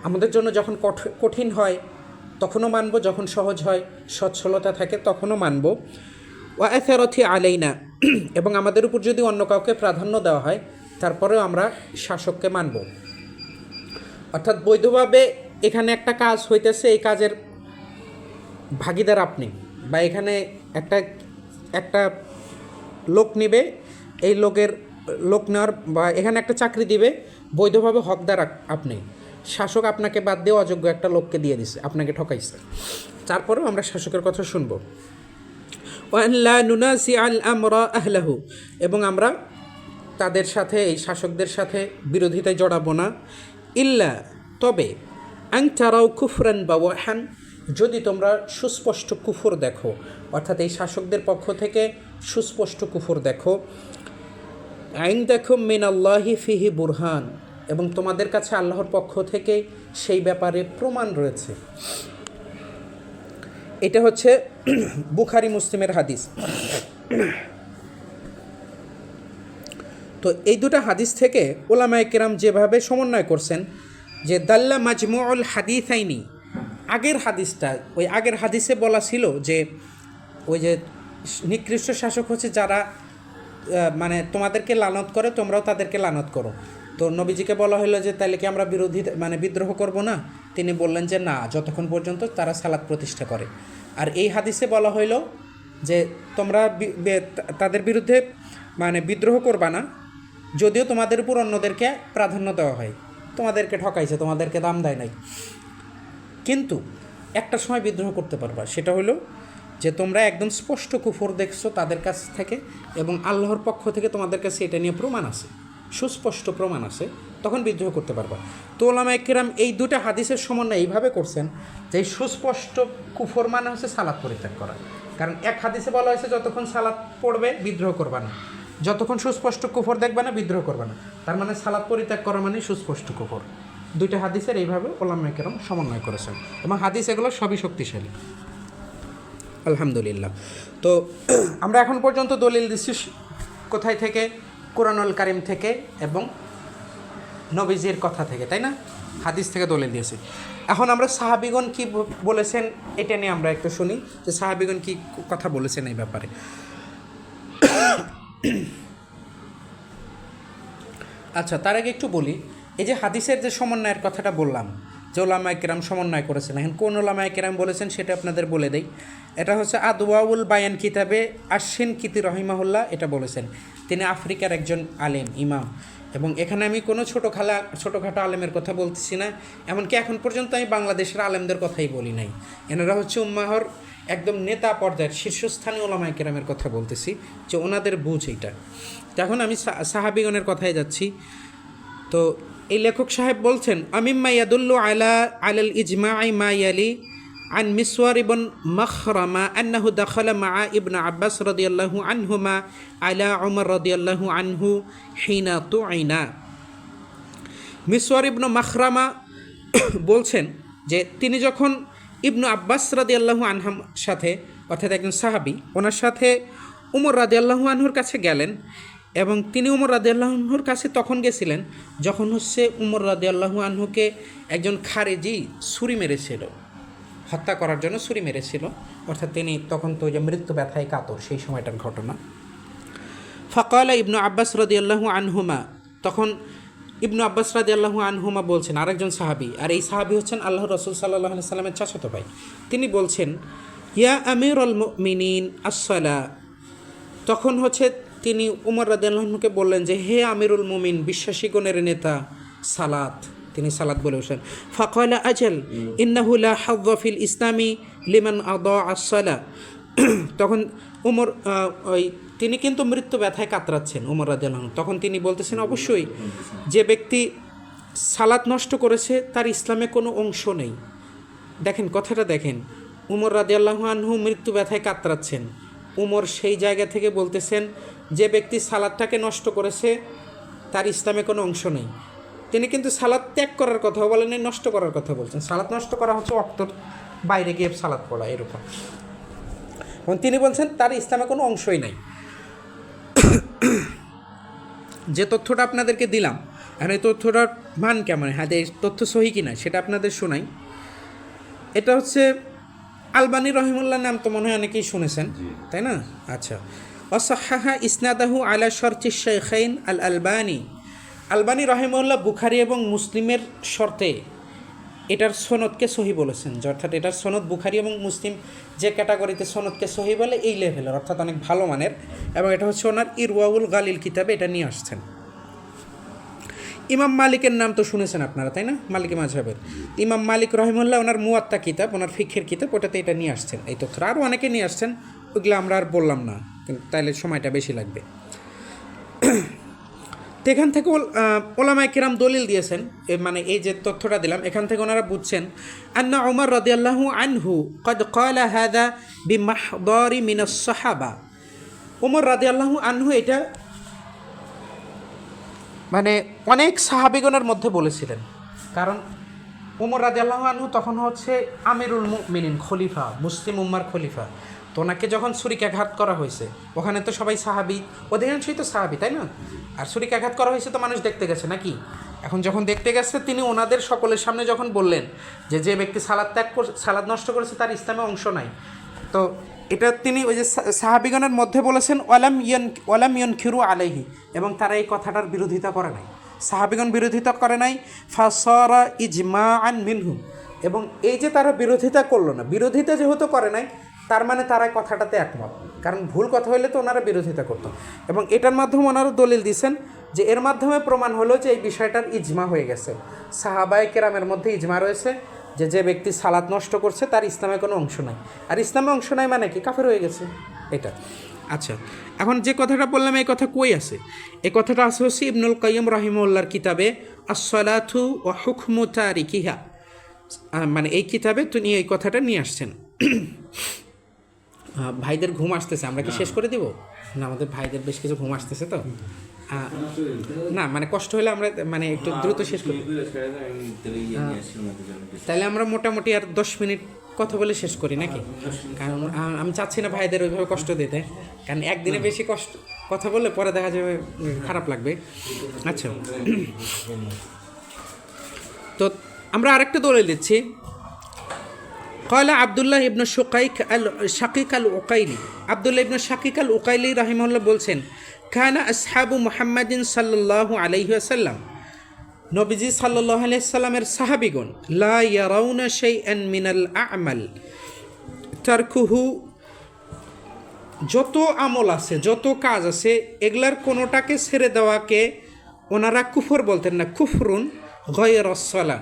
আমাদের জন্য যখন কঠিন হয় তখনও মানবো, যখন সহজ হয়, সচ্ছলতা থাকে তখনও মানবো। ওয়া আসারথি আলাইনা, এবং আমাদের উপর যদি অন্য কাউকে প্রাধান্য দেওয়া হয় তারপরেও আমরা শাসককে মানব। অর্থাৎ বৈধভাবে এখানে একটা কাজ হইতেছে, এই কাজের ভাগিদার আপনি, বা এখানে একটা লোক নেবে, এই লোক নেওয়ার বা এখানে একটা চাকরি দিবে, বৈধভাবে হকদার আপনি, শাসক আপনাকে বাদ দিয়ে অযোগ্য একটা লোককে দিয়ে দিছে, আপনাকে ঠকাইছে, তারপরেও আমরা শাসকের কথা শুনবো। ওয়ান লা নুনাসি আল আমরা আহলাহু, এবং আমরা তাদের সাথে, এই শাসকদের সাথে বিরোধিতায় জড়াবো না। ইল্লা, তবে আং তারাও কুফরান বা ওয়াহান, যদি তোমরা সুস্পষ্ট কুফর দেখো, অর্থাৎ এই শাসকদের পক্ষ থেকে সুস্পষ্ট কুফর দেখো। আইন দেখো মিন আল্লাহি ফিহি বুরহান, এবং তোমাদের কাছে আল্লাহর পক্ষ থেকে সেই ব্যাপারে প্রমাণ রয়েছে। এটা হচ্ছে বুখারী মুসলিমের হাদিস। তো এই দুটো হাদিস থেকে ওলামায়ে কেরাম যেভাবে সমন্বয় করছেন যে দাল্লা মাজমুউল হাদিসাইনি, আগের হাদিসটা, ওই আগের হাদিসে বলা ছিল যে ওই যে নিকৃষ্ট শাসক হচ্ছে যারা মানে তোমাদেরকে লানত করে, তোমরাও তাদেরকে লানত করো। তো নবীজিকে বলা হলো যে তাহলে কি আমরা বিদ্রোহ করব না? তিনি বললেন যে না, যতক্ষণ পর্যন্ত তারা সালাত প্রতিষ্ঠা করে। আর এই হাদিসে বলা হইল যে তোমরা তাদের বিরুদ্ধে মানে বিদ্রোহ করবা না, যদিও তোমাদের উপর অন্যদেরকে প্রাধান্য দেওয়া হয়, তোমাদেরকে ঠকাইছে, তোমাদেরকে দাম দেয় নাই, কিন্তু একটা সময় বিদ্রোহ করতে পারবা। সেটা হলো যে তোমরা একদম স্পষ্ট কুফর দেখছো তাদের কাছ থেকে, এবং আল্লাহর পক্ষ থেকে তোমাদের কাছে এটা নিয়ে প্রমাণ আছে, সুস্পষ্ট প্রমাণ আছে, তখন বিদ্রোহ করতে পারবা। তো ওলামায়ে কেরাম এই দুটো হাদিসের সমন্বয় এইভাবে করছেন যে এই সুস্পষ্ট কুফর মানে হচ্ছে সালাত পরিত্যাগ করা। কারণ এক হাদিসে বলা হয়েছে যতক্ষণ সালাত পড়বে বিদ্রোহ করবা না, যতক্ষণ সুস্পষ্ট কুফর দেখবা না বিদ্রোহ করবা না, তার মানে সালাত পরিত্যাগ করা মানে সুস্পষ্ট কুফর। দুইটা হাদিসের এইভাবে ওলামায়ে কেরাম সমন্বয় করেছেন, এবং হাদিস এগুলো সবই শক্তিশালী, আলহামদুলিল্লাহ। তো আমরা এখন পর্যন্ত দলিল দিচ্ছি কোথায় থেকে? কুরআনুল কারীম থেকে এবং নবীজির কথা থেকে, তাই না? হাদিস থেকে দলিল দিয়েছি। এখন আমরা সাহাবীগণ কি বলেছেন এটা নিয়ে আমরা একটু শুনি, যে সাহাবীগণ কি কথা বলেছেন এই ব্যাপারে। আচ্ছা, তার আগে একটু বলি, এই যে হাদিসের যে সমন্বয়ের কথাটা বললাম, যে ওলামায়ে কেরাম সমন্বয় করেছেন, এখন কোন ওলামায়ে কেরাম বলেছেন সেটা আপনাদের বলে দেই। এটা হচ্ছে আদওয়াউল বায়ান কিতাবে আশিন কিতি রহিমাহুল্লাহ এটা বলেছেন। তিনি আফ্রিকার একজন আলেম, ইমাম, এবং এখানে আমি কোনো ছোটোখাটো আলেমের কথা বলতেছি না, এমনকি এখন পর্যন্ত আমি বাংলাদেশের আলেমদের কথাই বলি নাই। এনারা হচ্ছে উম্মাহর একদম নেতা পর্যায়ের শীর্ষস্থানীয় ওলামায়ে কেরামের কথা বলতেছি, যে ওনাদের বুঝ এইটা। তো এখন আমি সাহাবীগণের কথায় যাচ্ছি। তো এই লেখক সাহেব বলছেন, আমিম্মা ইয়াদুল্লু আলাল ইজমাই মা ইয়ালি আন মিসওয়ার ইবন মখরামা আন্নাহু দাখালা মা ইবনে আব্বাস রাদিয়াল্লাহু আনহুমা আলা উমর রাদিয়াল্লাহু আনহু হিনা তুইনা। মিসওয়ার ইবনে মখরামা বলছেন যে তিনি যখন ইবনু আব্বাস রাদিয়াল্লাহু আনহুর সাথে, অর্থাৎ একজন সাহাবী, ওনার সাথে উমর রাদিয়াল্লাহু আনহুর কাছে গেলেন, এবং তিনি উমর রাদিয়াল্লাহু আনহুর কাছে তখন গেছিলেন যখন হচ্ছে উমর রাদিয়াল্লাহু আনহুকে একজন খারেজি ছুরি মেরেছিল, হত্যা করার জন্য ছুরি মেরেছিল, অর্থাৎ তিনি তখন তো যে মৃত্যু ব্যথায় কাতর, সেই সময়টার ঘটনা। ফাকালা ইবনু আব্বাস রাদিয়াল্লাহু আনহুমা, তখন ইবনু আব্বাস রাদিয়াল্লাহু আনহুমা বলছেন, আরেকজন সাহাবী, আর এই সাহাবী হচ্ছেন আল্লাহ রাসূল সাল্লাল্লাহু আলাইহি সাল্লামের চাচাতো ভাই। তিনি বলছেন, ইয়া আমিরুল মুমিনিন আসসালা। তখন হচ্ছে তিনি উমর রাদিয়াল্লাহু আনহুকে বললেন যে হে আমিরুল মুমিন, বিশ্বাসীগণের নেতা, সালাত। তিনি সালাত বলে উঠলেন। ফাকালা আজাল ইন্নাহু লা হাযযা ফিল ইসলামি লিমান আদা আসসালা। তখন উমর তিনি কিন্তু মৃত্যু ব্যথায় কাতরাচ্ছেন উমর রাদিয়াল্লাহু আনহু। তখন তিনি বলতেছেন, অবশ্যই যে ব্যক্তি সালাত নষ্ট করেছে তার ইসলামে কোনো অংশ নেই। দেখেন কথাটা দেখেন, উমর রাদিয়াল্লাহু আনহু মৃত্যু ব্যথায় কাতরাচ্ছেন, উমর সেই জায়গা থেকে বলতেছেন যে ব্যক্তি সালাদটাকে নষ্ট করেছে তার ইসলামে কোনো অংশ নেই। তিনি কিন্তু সালাদ ত্যাগ করার কথা বলেন, নষ্ট করার কথা বলছেন। সালাদ নষ্ট করা হচ্ছে ওয়াক্তর বাইরে গিয়ে সালাদ পড়া, এরকম। এবং তিনি বলছেন তার ইসলামে কোনো অংশই নাই। যে তথ্যটা আপনাদেরকে দিলাম, আর এই তথ্যটার মান কেমন, হ্যাঁ এই তথ্য সহি কিনা সেটা আপনাদের শোনাই। এটা হচ্ছে আলবানী রহিমুল্লাহ, নাম তো মনে হয় অনেকেই শুনেছেন, তাই না? আচ্ছা, ওয়াসাহহা ইসনাদাহু আলা শর্তি শাইখাইন আল আলবানী। আলবানী রহিমুল্লাহ বুখারী এবং মুসলিমের শর্তে এটার সনদকে সহি বলেছেন, অর্থাৎ এটার সনদ বুখারী এবং মুসলিম যে ক্যাটাগরিতে সনদকে সহি বলে এই লেভেলের, অর্থাৎ অনেক ভালো মানের। এবং এটা হচ্ছে ওনার ইরওয়াউল গালিল কিতাবে এটা নিয়ে আসছেন। ইমাম মালিকের নাম তো শুনেছেন আপনারা, তাই না? মালিকি মাযহাবের ইমাম মালিক রহিমাহুল্লাহ, ওনার মুয়াত্তা কিতাব, ওনার ফিকহের কিতাব, ওটাতে এটা নিয়ে আসছেন এই তথ্য। আরও অনেকে নিয়ে আসছেন, ওইগুলো আমরা আর বললাম না, কিন্তু তাইলে সময়টা বেশি লাগবে। তো এখান থেকে ওলামায়ে কিরাম দলিল দিয়েছেন, মানে এই যে তথ্যটা দিলাম এখান থেকে ওনারা বুঝছেন আন্না উমর রাদিয়াল্লাহু আনহু ক্বাদ ক্বালা হাযা বিমাহদারি মিনাস সাহাবা। উমর রাদিয়াল্লাহু আনহু এটা মানে অনেক সাহাবিগণের মধ্যে বলেছিলেন, কারণ উমর রাদিয়াল্লাহু আনহু তখন হচ্ছে আমিরুল মুমিনিন, খলিফা, মুসলিম উম্মার খলিফা। তো ওনাকে যখন ছুরিকাঘাত করা হয়েছে, ওখানে তো সবাই সাহাবি, অধিকাংশই তো সাহাবি, তাই না? আর ছুরিকাঘাত করা হয়েছে তো মানুষ দেখতে গেছে নাকি? এখন যখন দেখতে গেছে, তিনি ওনাদের সকলের সামনে যখন বললেন যে যে ব্যক্তি সালাদ নষ্ট করেছে তার ইসলামে অংশ নাই, তো এটা তিনি ওই যে সাহাবিগণের মধ্যে বলেছেন ওয়ালাম ইয়ানকিরু আলাইহি, এবং তারা এই কথাটার বিরোধিতা করে নাই, সাহাবিগণ বিরোধিতা করে নাই। ফাসারা ইজমাআন মিনহু, এবং এই যে তারা বিরোধিতা করলো না, বিরোধিতা যেহেতু করে নাই তার মানে তারা কথাটাতে একমত, কারণ ভুল কথা হইলে তো ওনারা বিরোধিতা করতো। এবং এটার মাধ্যমে ওনারা দলিল দিয়েছেন যে এর মাধ্যমে প্রমাণ হলো যে এই বিষয়টার ইজমা হয়ে গেছে, সাহাবায়ে কেরামের মধ্যে ইজমা রয়েছে যে যে ব্যক্তি সালাত নষ্ট করছে তার ইসলামে কোনো অংশ নাই। আর ইসলামে অংশ নাই মানে কি? কাফের হয়ে গেছে এটা। আচ্ছা, এখন যে কথাটা বললাম এই কথা কই আছে? এই কথাটা আছে হচ্ছে ইবনুল কাইয়্যিম রাহিমাহুল্লাহর কিতাবে আস-সালাতু ওয়া হুকমু তারিকিহা, মানে এই কিতাবে তিনি এই কথাটা নিয়ে আসছেন। ভাইদের ঘুম আসতেছে, আমরা কি শেষ করে দিব না? আমাদের ভাইদের বেশ কিছু ঘুম আসতেছে, তো না মানে কষ্ট হলে আমরা মানে একটু দ্রুত শেষ করি। তাহলে আমরা মোটামুটি আর 10 মিনিট কথা বলে শেষ করি নাকি? কারণ আমি চাচ্ছি না ভাইদের ওইভাবে কষ্ট দিতে, কারণ একদিনে বেশি কষ্ট কথা বললে পরে দেখা যাবে খারাপ লাগবে। আচ্ছা, তো আমরা আরেকটা দলিল দিচ্ছি। قال عبد الله ابن শাকিক আল উকাইলি, আব্দুল্লাহ ইবনে শাকিক আল উকাইলি রাহিমাহুল্লাহ বলছেন, কানা আসহাবু মুহাম্মাদিন সাল্লাল্লাহু আলাইহি ওয়াসাল্লাম, নবীজি সাল্লাল্লাহু আলাইহি সাল্লামের সাহাবীগণ, লা ইয়ারাউনা শাইআন মিনাল আমাল তারকুহু, যত আমল আছে, যত কাজ আছে, এগুলার কোনোটাকে ছেড়ে দেওয়াকে ওনারা কুফর বলতেন না। কুফরুন গায়রাস সালাহ,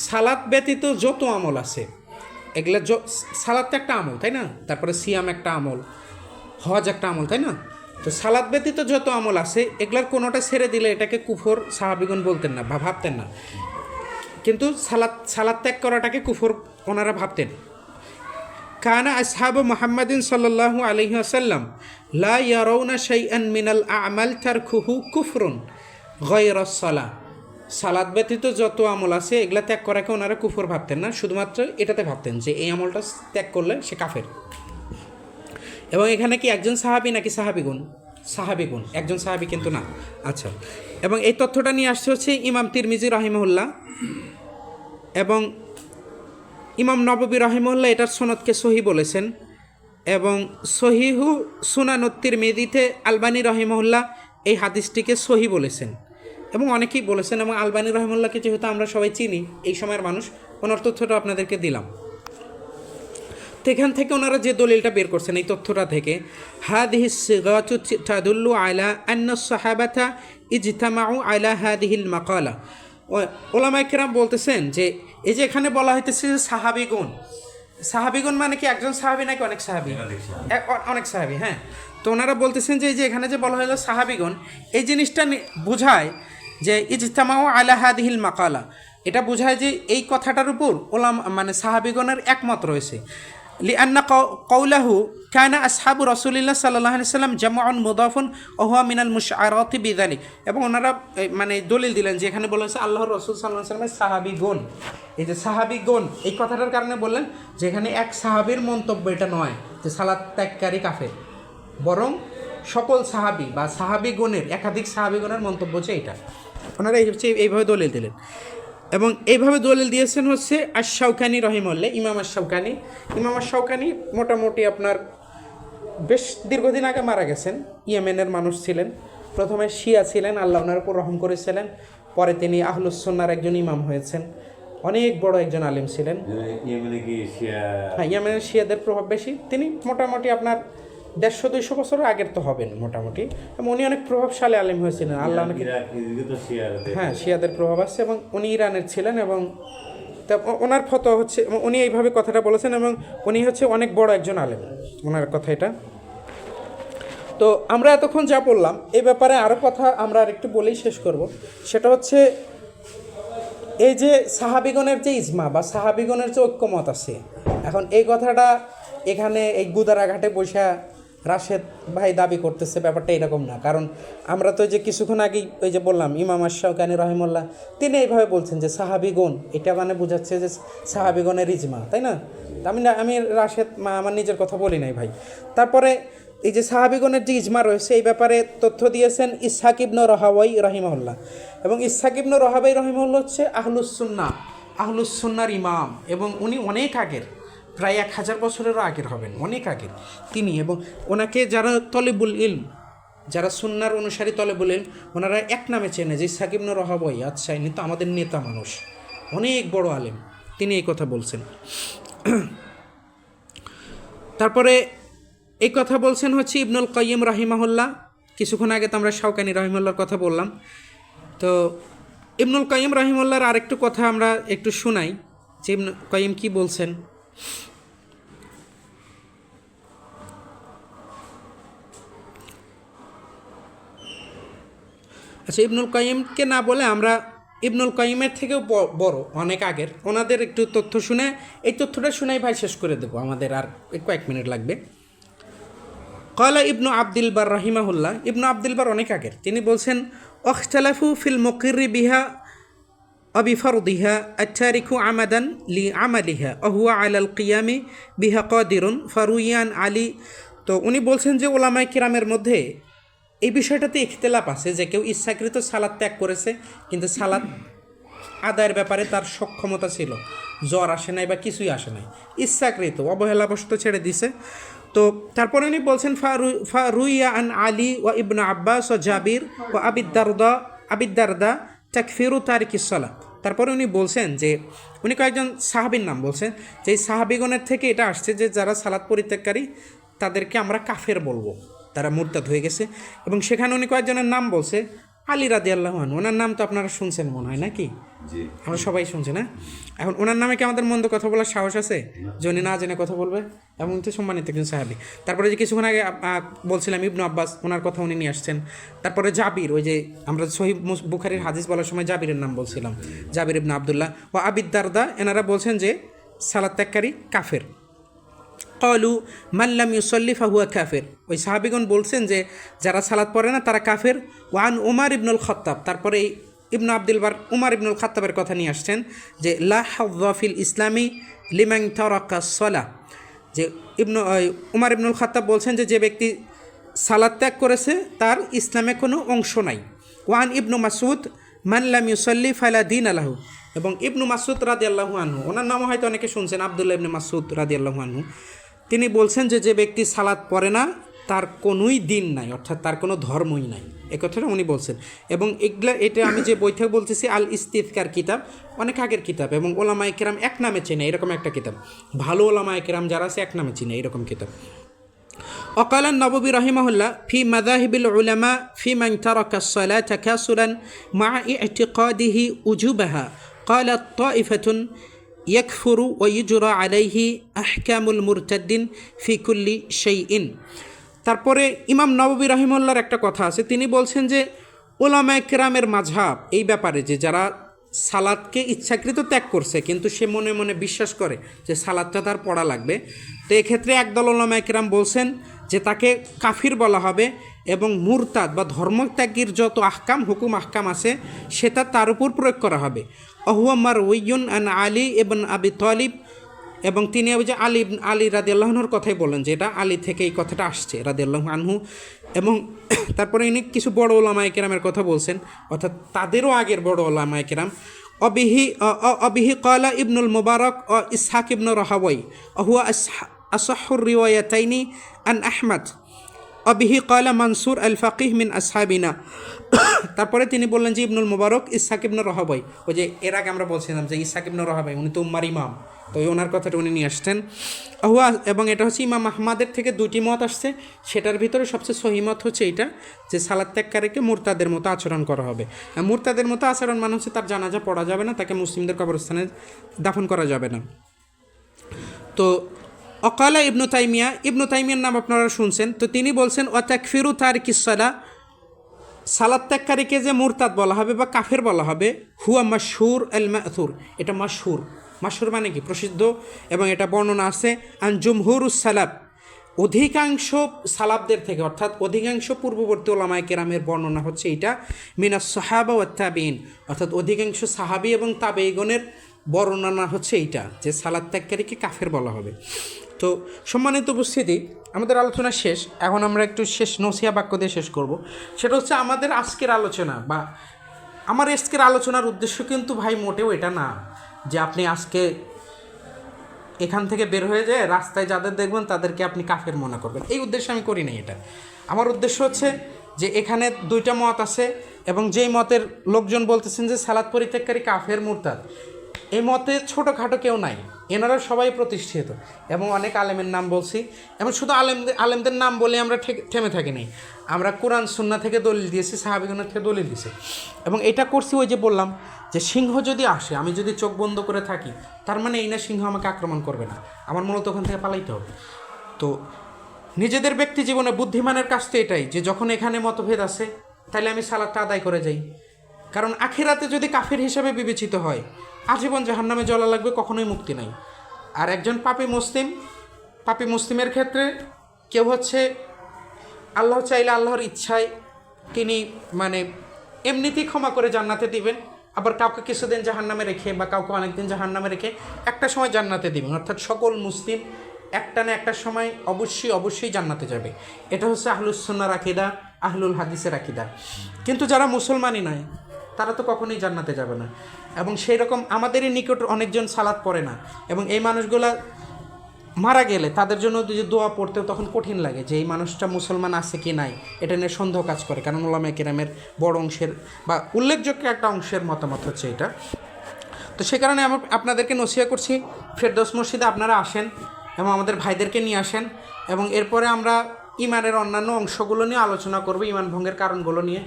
সালাত ব্যতীত যত আমল আছে এগুলা, সালাত একটা আমল, তাই না? তারপরে সিয়াম একটা আমল, হজ একটা আমল, তাই না? তো সালাত ব্যতীত যত আমল আছে এগুলার কোনোটা ছেড়ে দিলে এটাকে কুফর সাহাবিগণ বলতেন না বা ভাবতেন না, কিন্তু সালাত ত্যাগ করাটাকে কুফর ওনারা ভাবতেন। কানা আসহাবু মুহাম্মাদিন সাল্লাল্লাহু আলাইহি ওয়াসাল্লাম লা ইয়ারাউনা শাইআন মিনাল আমাল তারকুহু কুফরুন গায়রাস সালাহ, সালাত ব্যতীত যত আমল আছে এগুলা ত্যাগ করাকে ওনারা কুফর ভাবতেন না, শুধুমাত্র এটাতে ভাবতেন যে এই আমলটা ত্যাগ করলে সে কাফের। এবং এখানে কি একজন সাহাবী নাকি সাহাবিগুণ? সাহাবিগুণ, একজন সাহাবী কিন্তু না। আচ্ছা, এবং এই তথ্যটা নিয়ে আসছে হচ্ছে ইমাম তিরমিজি রাহিমাহুল্লাহ, এবং ইমাম নববী রাহিমাহুল্লাহ এটার সনদকে সহি বলেছেন, এবং সহিহু সুনানুত তিরমিজিতে আলবানী রাহিমাহুল্লাহ এই হাদিসটিকে সহি বলেছেন, এবং অনেকেই বলেছেন। এবং আলবানী রাহিমাহুল্লাহকে যেহেতু আমরা সবাই চিনি, এই সময়ের মানুষ, ওনার তথ্যটা আপনাদেরকে দিলাম। তো এখান থেকে ওনারা যে দলিলটা বের করছেন এই তথ্যটা থেকে, হাদিহি সিগাতু তাদুল্লু আলা আন্না সাহাবাতা ইজতামাউ আলা হাদিহিল মাকালা। ওলামায়ে কেরাম বলতেছেন যে এই যে এখানে বলা হইতেছে যে সাহাবিগুণ, সাহাবিগুণ মানে কি একজন সাহাবী নাকি অনেক সাহাবী? অনেক সাহাবী, হ্যাঁ। তো ওনারা বলতেছেন যে এই যে এখানে যে বলা হলো সাহাবিগণ, এই জিনিসটা বোঝায় যে ইজতামাউ আলা হাদিহিল মাকালা, এটা বোঝায় যে এই কথাটার উপর মানে সাহাবিগণের একমত রয়েছে। লিআন্না কওলাহু কানা আসহাবু রাসূলিল্লাহ সাল্লাল্লাহু আলাইহি সাল্লাম জামউন মুদাফুন ওয়া হুয়া মিনাল মুশআরাতি বিযালিক, এবং ওনারা মানে দলিল দিলেন যে এখানে বলা হয়েছে আল্লাহর রাসূল সাল্লাল্লাহু আলাইহি সাল্লামের সাহাবীগণ, এই যে সাহাবীগণ এই কথাটার কারণে বললেন যে এখানে এক সাহাবীর মন্তব্য এটা নয় যে সালাত ত্যাগকারী কাফের, বরং সকল সাহাবী বা সাহাবীগণের, একাধিক সাহাবীগণের মন্তব্য হচ্ছে এটা। ওনারা এইভাবে দলিল দিলেন, এবং এইভাবে দলিল দিয়েছেন হচ্ছে আশ-শাওকানি রহিমাহুল্লাহ, ইমাম আশ-শাওকানি মোটামুটি আপনার বেশ দীর্ঘদিন আগে মারা গেছেন, ইয়েমেনের মানুষ ছিলেন, প্রথমে শিয়া ছিলেন, আল্লাহ ওনার উপর রহম করেছিলেন, পরে তিনি আহলুস সুন্নাহর একজন ইমাম হয়েছেন, অনেক বড় একজন আলেম ছিলেন। হ্যাঁ, ইয়েমেনের শিয়াদের প্রভাব বেশি। তিনি মোটামুটি আপনার 150-200 বছরের আগের তো হবেন মোটামুটি। এবং উনি অনেক প্রভাবশালী আলেম হয়েছিলেন, আল্লাহ অনেক, হ্যাঁ শিয়াদের প্রভাব আছে, এবং উনি ইরানের ছিলেন। এবং তা ওনার ফতোয়া হচ্ছে, উনি এইভাবে কথাটা বলেছেন, এবং উনি হচ্ছে অনেক বড় একজন আলেম, ওনার কথা এটা। তো আমরা এতক্ষণ যা বললাম এই ব্যাপারে আরও কথা আমরা আর একটু বলেই শেষ করব। সেটা হচ্ছে এই যে সাহাবিগণের যে ইজমা বা সাহাবিগণের যে ঐক্যমত আছে, এখন এই কথাটা এখানে এই গুদারাঘাটে বসে রাশেদ ভাই দাবি করতেছে, ব্যাপারটা এরকম না। কারণ আমরা তো যে কিছুক্ষণ আগেই ওই যে বললাম ইমাম আশ-শাওকানি রহিমাহুল্লাহ তিনি এইভাবে বলছেন যে সাহাবিগণ, এটা মানে বোঝাচ্ছে যে সাহাবিগণের ইজমা, তাই না? আমি রাশেদ আমার নিজের কথা বলি নাই ভাই। তারপরে এই যে সাহাবিগণের যে ইজমা রয়েছে এই ব্যাপারে তথ্য দিয়েছেন ইসহাক ইবনে রাহাওয়াই রহিমাহুল্লাহ। এবং ইসহাক ইবনে রাহাওয়াই রহিমাহুল্লাহ হচ্ছে আহলুস সুন্নাহর ইমাম, এবং উনি অনেক আগের, প্রায় 1000 বছরেরও আগের হবেন, অনেক আগের তিনি। এবং ওনাকে যারা তলেবুল ইলম, যারা সুন্নার অনুসারী তলেবুল ইলম, ওনারা এক নামে চেনে যে ইসহাক ইবনে রাহাওয়াই, আচ্ছা ইনি তো আমাদের নেতা মানুষ, অনেক বড় আলেম, তিনি এই কথা বলছেন। তারপরে এই কথা বলছেন হচ্ছে ইবনুল কাইয়িম রাহিমাহুল্লাহ। কিছুক্ষণ আগে তো আমরা শাওকানি রাহিমাহুল্লাহর কথা বললাম, তো ইবনুল কাইয়িম রাহিমাহুল্লাহর আরেকটু কথা আমরা একটু শোনাই যে ইবনুল কাইয়িম কি বলছেন। আচ্ছা, ইবনুল কাইয়িমকে না বলে আমরা ইবনুল কাইয়িমের থেকেও বড় অনেক আগের ওনাদের একটু তথ্য শুনে, এই তথ্যটা শুনেই ভাই শেষ করে দেবো, আমাদের আর কয়েক মিনিট লাগবে। কলা ইবনু আব্দুল বার রাহিমাহুল্লাহ, ইবনু আব্দুল বার অনেক আগের, তিনি বলছেন অখতালাফু ফিল মুকিরি বিহা অবিফরদিহা আচ্ছারিকু আমাদান লি আমালিহা অহুয়া আলাল কিয়ামি বিহা কদিরুন ফারুইয়ান আলী। তো উনি বলছেন যে ওলামায়ে কিরামের মধ্যে এই বিষয়টাতে ইখতিলাফ আছে যে কেউ ইচ্ছাকৃত সালাত ত্যাগ করেছে, কিন্তু সালাত আদায়ের ব্যাপারে তার সক্ষমতা ছিল, জ্বর আসে নাই বা কিছুই আসে নাই, ইচ্ছাকৃত অবহেলাবশত ছেড়ে দিছে। তো তারপরে উনি বলছেন ফারুইয়া আন আলী ওয়া ইবনে আব্বাস ও জাবির ও আবিদ্দারদা তাকফিরু তারিকিস সালাত। তারপরে উনি বলছেন যে উনি কয়েকজন সাহাবীর নাম বলছেন যে এই সাহাবীগণের থেকে এটা আসছে যে যারা সালাত পরিত্যাগকারী তাদেরকে আমরা কাফের বলবো, তারা মুরতাদ হয়ে গেছে। এবং সেখানে উনি কয়েকজনের নাম বলছে, আলী রাদিয়াল্লাহু আনহু, ওনার নাম তো আপনারা শুনছেন মনে হয় নাকি? আমরা সবাই শুনছি না? এখন ওনার নামে কি আমাদের মন্দ কথা বলার সাহস আছে যে উনি না জেনে কথা বলবে? এমন তো সম্মানিত একজন সাহাবী। তারপরে যে কিছুক্ষণ আগে বলছিলাম ইবনু আব্বাস, ওনার কথা উনি নিয়ে আসছেন। তারপরে জাবির, ওই যে আমরা সহিহ বুখারীর হাদিস বলার সময় জাবিরের নাম বলছিলাম, জাবির ইবনে আব্দুল্লাহ ও আবিদ্দারদা, এনারা বলছেন যে সালাত ত্যাগকারী কাফের। কলু মাল্লাম ইউসল্লি ফাহুয়া কাফের, ওই সাহাবিগণ বলছেন যে যারা সালাত পড়ে না তারা কাফের। ওয়ান উমার ইবনুল খাত্তাব, তারপরে এই ইবনু আব্দুল বার উমার ইবনুল খাত্তাবের কথা নিয়ে আসছেন যে লা হাযযা ফিল ইসলামি লিমান তারাকা সলাহ, যে উমার ইবনুল খাত্তাব বলছেন যে যে ব্যক্তি সালাত ত্যাগ করেছে তার ইসলামে কোনো অংশ নাই। ওয়ান ইবনু মাসউদ মান লাম ইউসল্লি ফালা দীন আলাহু, এবং ইবনু মাসউদ রাদিয়াল্লাহু আনহু, ওনার নামও হয়তো অনেকে শুনছেন, আব্দুল্লাহ ইবনে মাসউদ রাদিয়াল্লাহু আনহু, তিনি বলছেন যে যে ব্যক্তি সালাত পড়ে না তার কোনোই দিন নাই, অর্থাৎ তার কোনো ধর্মই নাই, এ কথাটা উনি বলছেন। এবং এটা আমি যে বই থেকে বলতেছি আল ইস্তিযকার কিতাব, অনেক আগের কিতাব, এবং ওলামায়ে কেরাম এক নামে চেনে এরকম একটা কিতাব, ভালো ওলামায়ে কেরাম যারা আছে এক নামে চেনে এরকম কিতাব। وقال النووي رحمه الله في مذاهب العلماء في من ترك الصلاة كاسلا مع اعتقاده وجوبها قالت طائفة يكفر ويجرى عليه أحكام المرتد في كل شيء। তারপরে ইমাম নববী রাহিমাহুল্লাহর একটা কথা আছে, তিনি বলছেন যে উলামায়ে কেরামের মাযহাব এই ব্যাপারে যে যারা সালাতকে ইচ্ছাকৃত ত্যাগ করছে কিন্তু সে মনে মনে বিশ্বাস করে যে সালাতটা তার পড়া লাগবে, তো এক্ষেত্রে একদল উলামায়ে কেরাম বলছেন যে তাকে কাফির বলা হবে, এবং মুরতাদ বা ধর্মত্যাগীর যত হুকুম আহকাম আছে সেটা তার উপর প্রয়োগ করা হবে। অহুয়া মারউইয়ুন আন আলী ইবন আবি তালিব, এবং তিনি ওই যে আলী রাদিয়াল্লাহু আনহুর কথাই বলেন যে এটা আলী থেকে এই কথাটা আসছে রাদিয়াল্লাহু আনহু। এবং তারপরে ইনি কিছু বড় ওলামায়ে কেরামের কথা বলছেন, অর্থাৎ তাদেরও আগের বড় ওলামায়ে কেরাম। অবিহি ক্বালা ইবনুল মুবারক ও ইসহাক ইবনে রাহাওয়াই হুয়া আসাহুর রিওয়ায়াতাইনি আন আহমদ অবিহি কয়লা মানসুর আল ফাকিহ মিন আসহাবিনা। তারপরে তিনি বললেন যে ইবনুল মুবারক ইসহাক ইবনে রাহবাই, ওই যে এর আগে আমরা বলছিলাম যে ইসহাক ইবনে রাহবাই উনি তো উম্মার ইমাম, তো ওনার কথাটা উনি নিয়ে আসছেন। হুয়া, এবং এটা হচ্ছে ইমাম আহমাদের থেকে দুইটি মত আসছে, সেটার ভিতরে সবচেয়ে সহি মত হচ্ছে এইটা যে সালাত ত্যাগকারীকে মুরতাদের মতো আচরণ করা হবে। মুরতাদের মতো আচরণ মানে হচ্ছে তার জানাজা পড়া যাবে না, তাকে মুসলিমদের কবরস্থানে দাফন করা যাবে না। তো অকালা ইবনু তাইমিয়ার নাম আপনারা শুনছেন, তো তিনি বলছেন ও তাকফিরু তারিকিস সালাহ, সালাত ত্যাগকারীকে যে মুরতাদ বলা হবে বা কাফের বলা হবে, হুয়া মাশহুর আল মা'থুর, এটা মাশহুর মানে কি প্রসিদ্ধ, এবং এটা বর্ণনা আছে আন জুমহুরুস সালাব, অধিকাংশ সালাবদের থেকে, অর্থাৎ অধিকাংশ পূর্ববর্তী ওলামায়ে কেরামের বর্ণনা হচ্ছে এটা, মিনাস সাহাবা ওয়াত তাবিঈন, অর্থাৎ অধিকাংশ সাহাবী এবং তাবেঈগণের বর্ণনা হচ্ছে এইটা যে সালাত ত্যাগকারীকে কাফের বলা হবে। তো সম্মানিত উপস্থিতি, আমাদের আলোচনা শেষ, এখন আমরা একটু শেষ নসিহা বাক্য দিয়ে শেষ করব। সেটা হচ্ছে আমাদের আজকের আলোচনা বা আমার আজকের আলোচনার উদ্দেশ্য কিন্তু ভাই মোটেও এটা না যে আপনি আজকে এখান থেকে বের হয়ে যায় রাস্তায় যাদের দেখবেন তাদেরকে আপনি কাফের মনে করবেন, এই উদ্দেশ্যে আমি করি না এটা। আমার উদ্দেশ্য হচ্ছে যে এখানে দুইটা মত আছে, এবং যেই মতের লোকজন বলতেছেন যে সালাত পরিত্যাগকারী কাফের মুরতাদ, এই মতে ছোটোখাটো কেউ নাই, এনারা সবাই প্রতিষ্ঠিত, এবং অনেক আলেমের নাম বলছি, এবং শুধু আলেমদের নাম বলে আমরা থেমে থাকিনি, আমরা কোরআন সুন্নাহ থেকে দলিল দিয়েছি, সাহাবীগণের থেকে দলিল দিয়েছি, এবং এটা করছি ওই যে বললাম যে সিংহ যদি আসে, আমি যদি চোখ বন্ধ করে থাকি, তার মানে এই না সিংহ আমাকে আক্রমণ করবে না, আমার মূলত ওখান থেকে পালাইতে হবে। তো নিজেদের ব্যক্তি জীবনে বুদ্ধিমানের কাজ তো এটাই যে যখন এখানে মতভেদ আছে তাহলে আমি সালাতটা আদায় করে যাই, কারণ আখিরাতে যদি কাফের হিসাবে বিবেচিত হয় আজীবন জাহান্নামে জ্বলা লাগবে, কখনোই মুক্তি নাই। আর একজন পাপী মুসলিমের ক্ষেত্রে কেউ হচ্ছে আল্লাহ চাইলে আল্লাহর ইচ্ছায় তিনি মানে এমনিতেই ক্ষমা করে জান্নাতে দিবেন, আবার কাউকে কিছুদিন জাহান্নামে রেখে বা কাউকে অনেকদিন জাহান্নামে রেখে একটা সময় জান্নাতে দিবেন, অর্থাৎ সকল মুসলিম একটা না একটা সময় অবশ্যই জান্নাতে যাবে। এটা হচ্ছে আহলুস সুন্নাহর আকীদা, আহলুল হাদিসের আকীদা। কিন্তু যারা মুসলমানই নয় তারা তো কখনোই জান্নাতে যাবে না, এবং সেই রকম আমাদেরই নিকট অনেকজন সালাত পড়ে না, এবং এই মানুষগুলা মারা গেলে তাদের জন্য যদি দোয়া পড়তেও তখন কঠিন লাগে যে এই মানুষটা মুসলমান আছে কি নাই, এটা নিয়ে সন্দেহ কাজ করে, কারণ উলামায়ে কেরামের বড় অংশের বা উল্লেখযোগ্য একটা অংশের মতামত হচ্ছে এটা। তো সে কারণে আমি আপনাদেরকে নসিহত করছি, ফেরদৌস মসজিদে আপনারা আসেন এবং আমাদের ভাইদেরকে নিয়ে আসেন, এবং এরপরে আমরা ইমানের অন্যান্য অংশগুলো নিয়ে আলোচনা করব, ইমান ভঙ্গের কারণগুলো নিয়ে।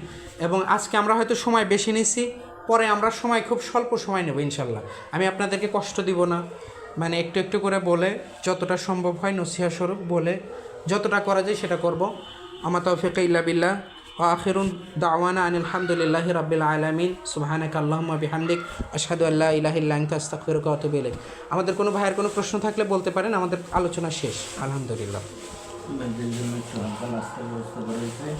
এবং আজকে আমরা হয়তো সময় বেশি নিয়েছি, পরে আমরা সময় খুব স্বল্প সময় নেব ইনশাল্লাহ। আমি আপনাদেরকে কষ্ট দিব না, মানে একটু একটু করে বলে যতটা সম্ভব হয় নসিহা স্বরূপ বলে যতটা করা যায় সেটা করব। আমা তাওফীক ইল্লা বিল্লাহ ওয়া আখিরুন দাওয়ানা আনিল হামদুলিল্লাহি রাব্বিল আলামিন সুবহানাকা আল্লাহুম্মা বিহামদিক আশহাদু আল্লা ইলাহা ইল্লা আনতা আস্তাগফিরুকা ওয়া আতুবু ইলাইক। আমাদের কোনো ভাইয়ের কোনো প্রশ্ন থাকলে বলতে পারেন, আমাদের আলোচনা শেষ আলহামদুলিল্লাহ।